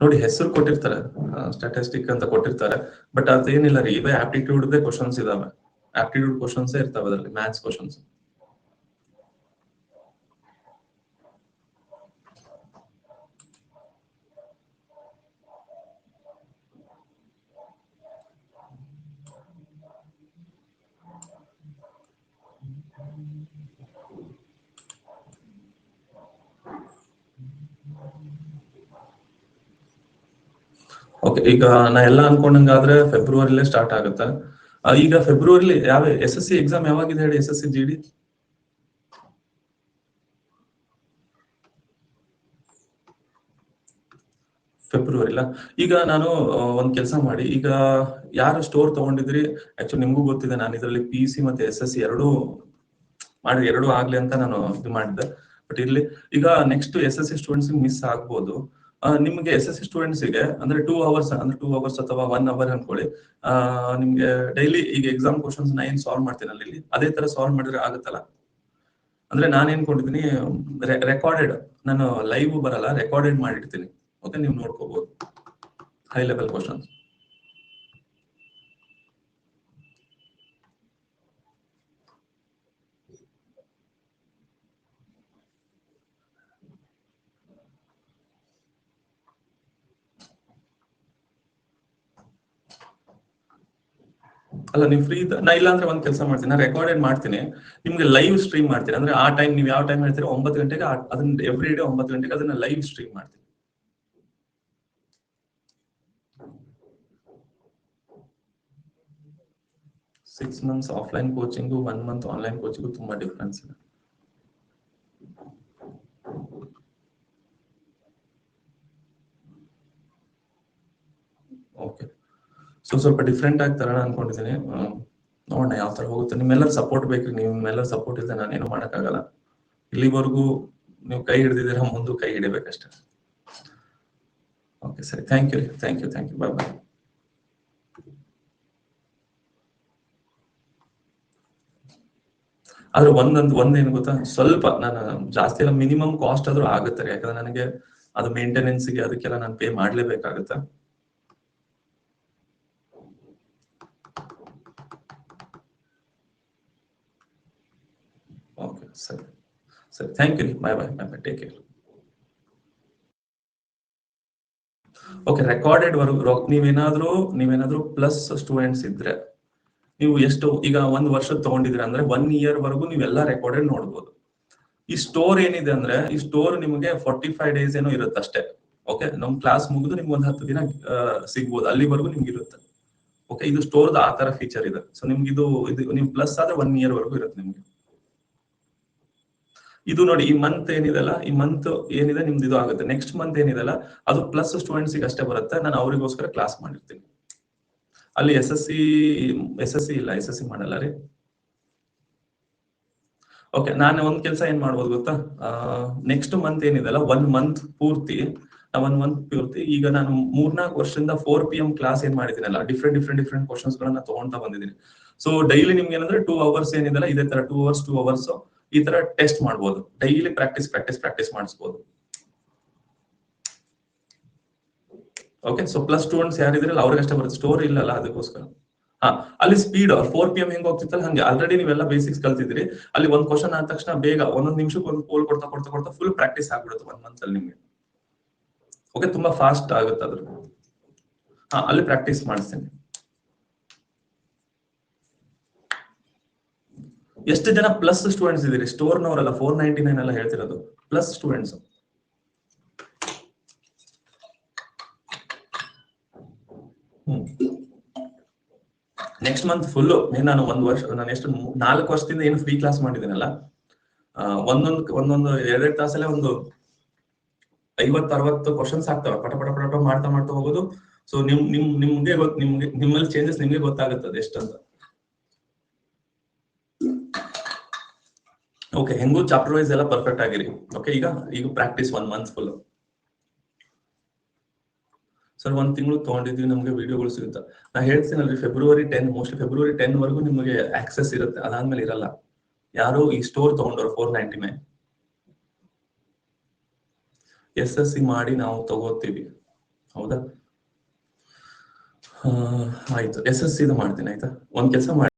ನೋಡಿ ಹೆಸರು ಕೊಟ್ಟಿರ್ತಾರೆ, ಸ್ಟಾಟಿಸ್ಟಿಕ್ ಅಂತ ಕೊಟ್ಟಿರ್ತಾರೆ. ಬಟ್ ಅದೇನಿಲ್ಲ ರೀ, ಇವೇ ಆಪ್ಟಿಟ್ಯೂಡ್ ಕ್ವಶನ್ಸ್ ಇದಾವೆ. ಆಪ್ಟಿಟ್ಯೂಡ್ ಕ್ವಶನ್ಸ್ ಇರ್ತಾವೆ ಅದರಲ್ಲಿ, ಮ್ಯಾಥ್ಸ್ ಕ್ವಶನ್ಸ್. ಓಕೆ, ಈಗ ನಾ ಎಲ್ಲ ಅನ್ಕೊಂಡಂಗಾದ್ರೆ ಫೆಬ್ರವರಿಲೇ ಸ್ಟಾರ್ಟ್ ಆಗುತ್ತೆ. ಈಗ ಫೆಬ್ರವರಿಲಿ ಯಾವ SSC ಎಕ್ಸಾಮ್ ಯಾವಾಗಿದೆ ಹೇಳಿ? SSC GD ಫೆಬ್ರವರಿಲ್ಲ. ಈಗ ನಾನು ಒಂದ್ ಕೆಲಸ ಮಾಡಿ, ಈಗ ಯಾರು ಸ್ಟೋರ್ ತಗೊಂಡಿದ್ರಿ, ಆಕ್ಚುಲಿ ನಿಮ್ಗೂ ಗೊತ್ತಿದೆ ನಾನು ಇದರಲ್ಲಿ PC ಮತ್ತೆ SSC ಎರಡೂ ಆಗ್ಲಿ ಅಂತ ನಾನು ಇದು ಮಾಡಿದ್ದೆ. ಬಟ್ ಇಲ್ಲಿ ಈಗ ನೆಕ್ಸ್ಟ್ SSC ಸ್ಟೂಡೆಂಟ್ಸ್ ಮಿಸ್ ಆಗ್ಬೋದು. ನಿಮ್ಗೆ SSC ಸ್ಟೂಡೆಂಟ್ಸ್ ಗೆ ಅಂದ್ರೆ 2 hours ಅಥವಾ 1 hour ಅನ್ಕೊಳ್ಳಿ. ನಿಮ್ಗೆ ಡೈಲಿ ಈಗ ಎಕ್ಸಾಮ್ ಕ್ವಶನ್ಸ್ ನಾ ಏನ್ ಸಾಲ್ವ್ ಮಾಡ್ತೀನಲ್ಲ ಇಲ್ಲಿ, ಅದೇ ತರ ಸಾಲ್ವ್ ಮಾಡಿದ್ರೆ ಆಗುತ್ತಲ್ಲ. ಅಂದ್ರೆ ನಾನು ಏನ್ಕೊಂಡಿದ್ದೀನಿ, ರೆಕಾರ್ಡೆಡ್, ನಾನು ಲೈವ್ ಬರಲ್ಲ, ರೆಕಾರ್ಡೆಡ್ ಮಾಡಿರ್ತೀನಿ. ಓಕೆ, ನೀವು ನೋಡ್ಕೋಬಹುದು ಹೈ ಲೆವೆಲ್ ಕ್ವಶನ್ಸ್. ಅಲ್ಲ, ನೀವು ಫ್ರೀ ನಾ ಇಲ್ಲ ಅಂದ್ರೆ ಒಂದ್ ಕೆಲಸ ಮಾಡ್ತೀನಿ, ನಾ ರೆಕಾರ್ಡೆಡ್ ಮಾಡ್ತೀನಿ, ನಿಮ್ಗೆ ಲೈವ್ ಸ್ಟ್ರೀಮ್ ಮಾಡ್ತೀನಿ. ಅಂದ್ರೆ ಆ ಟೈಮ್ ನೀವು ಯಾವ ಟೈಮ್ ಹೇಳ್ತೀರಾ 9 ಗಂಟೆಗೆ ಅದನ್ನ ಎವ್ರಿ ಡೇ 9 ಗಂಟೆಗೆ ಅದನ್ನ ಲೈವ್ ಸ್ಟ್ರೀಮ್ ಮಾಡ್ತೀನಿ. Six months offline coaching 1 month online coaching ತುಂಬಾ ಡಿಫ್ರೆನ್ಸ್ ಇದೆ. ಓಕೆ, ಸೊ ಸ್ವಲ್ಪ ಡಿಫ್ರೆಂಟ್ ಆಗಿ ತರೋಣ ಅನ್ಕೊಂಡಿದ್ದೀನಿ. ನೋಡೋಣ ಯಾವ ತರ ಹೋಗುತ್ತೆ. ನಿಮ್ಮೆಲ್ಲರ ಸಪೋರ್ಟ್ ಬೇಕು. ನಿಮ್ಮೆಲ್ಲರ ಸಪೋರ್ಟ್ ಇಲ್ಲದೆ ನಾನೇನು ಮಾಡೋಕ್ಕಾಗಲ್ಲ. ಇಲ್ಲಿವರೆಗೂ ನೀವು ಕೈ ಹಿಡಿದಿದ್ದೀರಾ, ಮುಂದೆ ಕೈ ಹಿಡಿಬೇಕಷ್ಟೇ. ಓಕೆ, ಸರಿ. Thank you. ಬಾಯ್. ಆದ್ರೆ ಒಂದೇನು ಗೊತ್ತಾ, ಸ್ವಲ್ಪ ನಾನು ಜಾಸ್ತಿ ಎಲ್ಲ ಮಿನಿಮಮ್ ಕಾಸ್ಟ್ ಆದ್ರೂ ಆಗುತ್ತೆ. ಯಾಕಂದ್ರೆ ನನಗೆ ಅದು ಮೇಂಟೆನೆನ್ಸ್ಗೆ ಅದಕ್ಕೆಲ್ಲ ನಾನು ಪೇ ಮಾಡ್ಲೇಬೇಕಾಗುತ್ತೆ. ಓಕೆ, ಸರಿ. Thank you. Bye. Take care. Okay, recorded ವರ್ಗು ನೀವೇನಾದ್ರೂ ಪ್ಲಸ್ ಸ್ಟೂಡೆಂಟ್ಸ್ ಇದ್ರೆ ನೀವು ಎಷ್ಟು ಈಗ 1 ವರ್ಷ ತಗೊಂಡಿದ್ರೆ ಅಂದ್ರೆ 1 year ವರೆಗೂ ನೀವೆಲ್ಲ ರೆಕಾರ್ಡೆಡ್ ನೋಡ್ಬೋದು. ಈ ಸ್ಟೋರ್ ಏನಿದೆ ಅಂದ್ರೆ ಈ ಸ್ಟೋರ್ ನಿಮಗೆ 45 ಡೇಸ್ ಏನೋ ಇರುತ್ತೆ ಅಷ್ಟೇ. ಓಕೆ, ನಮ್ ಕ್ಲಾಸ್ ಮುಗಿದು ನಿಮ್ಗೆ ಒಂದು 10 ದಿನ ಸಿಗ್ಬೋದು, ಅಲ್ಲಿವರೆಗೂ ನಿಮ್ಗೆ ಇರುತ್ತೆ. ಓಕೆ, ಇದು ಸ್ಟೋರ್ದ ಆ ತರ ಫೀಚರ್ ಇದೆ. ಸೊ ನಿಮ್ಗೆ ಇದು ನೀವು ಪ್ಲಸ್ ಆದ್ರೆ 1 ಇಯರ್ ವರೆಗೂ ಇರುತ್ತೆ ನಿಮ್ಗೆ. ಇದು ನೋಡಿ, ಈ ಮಂತ್ ಏನಿದೆಲ್ಲ, ಈ ಮಂತ್ ಏನಿದೆ ನಿಮ್ದು ಇದು ಆಗುತ್ತೆ. ನೆಕ್ಸ್ಟ್ ಮಂತ್ ಏನಿದೆಲ್ಲ ಅದು ಪ್ಲಸ್ ಸ್ಟೂಡೆಂಟ್ಸ್ ಅಷ್ಟೇ ಬರುತ್ತೆ. ನಾನು ಅವರಿಗೋಸ್ಕರ ಕ್ಲಾಸ್ ಮಾಡಿರ್ತೀನಿ. ಅಲ್ಲಿ ಎಸ್ ಎಸ್ ಸಿ ಇಲ್ಲ, ಎಸ್ ಎಸ್ ಸಿ ಮಾಡಲ್ಲ ರೀ. ಓಕೆ, ನಾನು ಒಂದ್ ಕೆಲಸ ಏನ್ ಮಾಡ್ಬೋದು ಗೊತ್ತಾ, ನೆಕ್ಸ್ಟ್ ಮಂತ್ ಏನಿದೆಲ್ಲ 1 ಮಂತ್ ಪೂರ್ತಿ ಈಗ ನಾನು 3-4 ವರ್ಷದಿಂದ 4 PM ಕ್ಲಾಸ್ ಏನ್ ಮಾಡಿದ್ದೀನಲ್ಲ, ಡಿಫ್ರೆಂಟ್ ಕ್ವಶನ್ಸ್ ಗಳನ್ನ ತಗೊಂತಾ ಬಂದಿದ್ದೀನಿ. ಸೊ ಡೈಲಿ ನಿಮ್ಗೆ ಏನಂದ್ರೆ 2 ಅವರ್ಸ್ ಏನಿದೆಲ್ಲ ಇದೇ ತರ 2 ಅವರ್ಸ್ ಈ ತರ ಟೆಸ್ಟ್ ಮಾಡ್ಬೋದು. ಡೈಲಿ ಪ್ರಾಕ್ಟೀಸ್ ಮಾಡಿಸ್ಬೋದು. ಓಕೆ, ಸೊ ಪ್ಲಸ್ ಸ್ಟೂಡೆಂಟ್ಸ್ ಯಾರಿದ್ರಲ್ಲ ಅವ್ರಿಗಷ್ಟೇ ಬರುತ್ತೆ, ಸ್ಟೋರ್ ಇಲ್ಲಲ್ಲ, ಅದಕ್ಕೋಸ್ಕರ. ಅಲ್ಲಿ ಸ್ಪೀಡ್ 4 PM ಹೆಂಗ್ ಹೋಗ್ತಿತ್ತಲ್ಲ ಹಂಗೆ. ಆಲ್ರೆಡಿ ನೀವೆಲ್ಲ ಬೇಸಿಕ್ಸ್ ಕಲ್ತಿದ್ರಿ. ಅಲ್ಲಿ ಒಂದ್ ಕ್ವಶನ್ ಆದ ತಕ್ಷಣ ಬೇಗ ಒಂದೊಂದ್ ನಿಮಿಷಕ್ಕೆ ಒಂದು ಪೋಲ್ ಕೊಡ್ತಾ ಫುಲ್ ಪ್ರಾಕ್ಟೀಸ್ ಆಗ್ಬಿಡುತ್ತೆ 1 ಮಂತ್ ಅಲ್ಲಿ ನಿಮ್ಗೆ. ಓಕೆ, ತುಂಬಾ ಫಾಸ್ಟ್ ಆಗುತ್ತೆ ಅದ್ರ. ಅಲ್ಲಿ ಪ್ರಾಕ್ಟೀಸ್ ಮಾಡಿಸ್ತೀನಿ. ಎಷ್ಟು ಜನ ಪ್ಲಸ್ ಸ್ಟೂಡೆಂಟ್ಸ್ ಇದೀರಿ? ಸ್ಟೋರ್ನವರಲ್ಲ, 499 ಎಲ್ಲ ಹೇಳ್ತಿರೋದು, plus students. Next month full ನಾನು 1 ವರ್ಷ, ನಾನು ಎಷ್ಟು 4 ವರ್ಷದಿಂದ ಏನು ಫ್ರೀ ಕ್ಲಾಸ್ ಮಾಡಿದ್ದೀನಲ್ಲ, ಒಂದೊಂದು 2 ತಾಸಲ್ಲೇ ಒಂದು 50-60 ಕ್ವಶನ್ಸ್ ಆಗ್ತವೆ. ಪಟ ಮಾಡ್ತಾ ಹೋಗೋದು. ಸೊ ನಿಮ್ಮಲ್ಲಿ ಚೇಂಜಸ್ ನಿಮ್ಗೆ ಗೊತ್ತಾಗುತ್ತದೆ ಎಷ್ಟಂತ. ಓಕೆ, ಹೆಂಗೂ ಚಾಪ್ಟರ್ ವೈಸ್ ಎಲ್ಲ ಪರ್ಫೆಕ್ಟ್ ಆಗಿರಿ. ಓಕೆ, ಈಗ ಪ್ರಾಕ್ಟೀಸ್ 1 ಮಂತ್ ಫುಲ್. ಸರ್ 1 ತಿಂಗಳು ತಗೊಂಡಿದ್ವಿ, ನಮ್ಗೆ ವಿಡಿಯೋಗಳು ಸಿಗುತ್ತೆ. ನಾ ಹೇಳ್ತೀನಲ್ರಿ, ಫೆಬ್ರವರಿ 10 ವರೆಗೂ ನಿಮಗೆ ಆಕ್ಸೆಸ್ ಇರುತ್ತೆ. ಅದಾದ್ಮೇಲೆ ಇರಲ್ಲ. ಯಾರು ಈ ಸ್ಟೋರ್ ತಗೊಂಡವ್ರು 499 SSC ಮಾಡಿ ನಾವು ತಗೋತೀವಿ, ಹೌದಾ? ಆಯ್ತು, SSC ಇದು ಮಾಡ್ತೀನಿ. ಆಯ್ತಾ, ಒಂದ್ ಕೆಲಸ ಮಾಡಿ.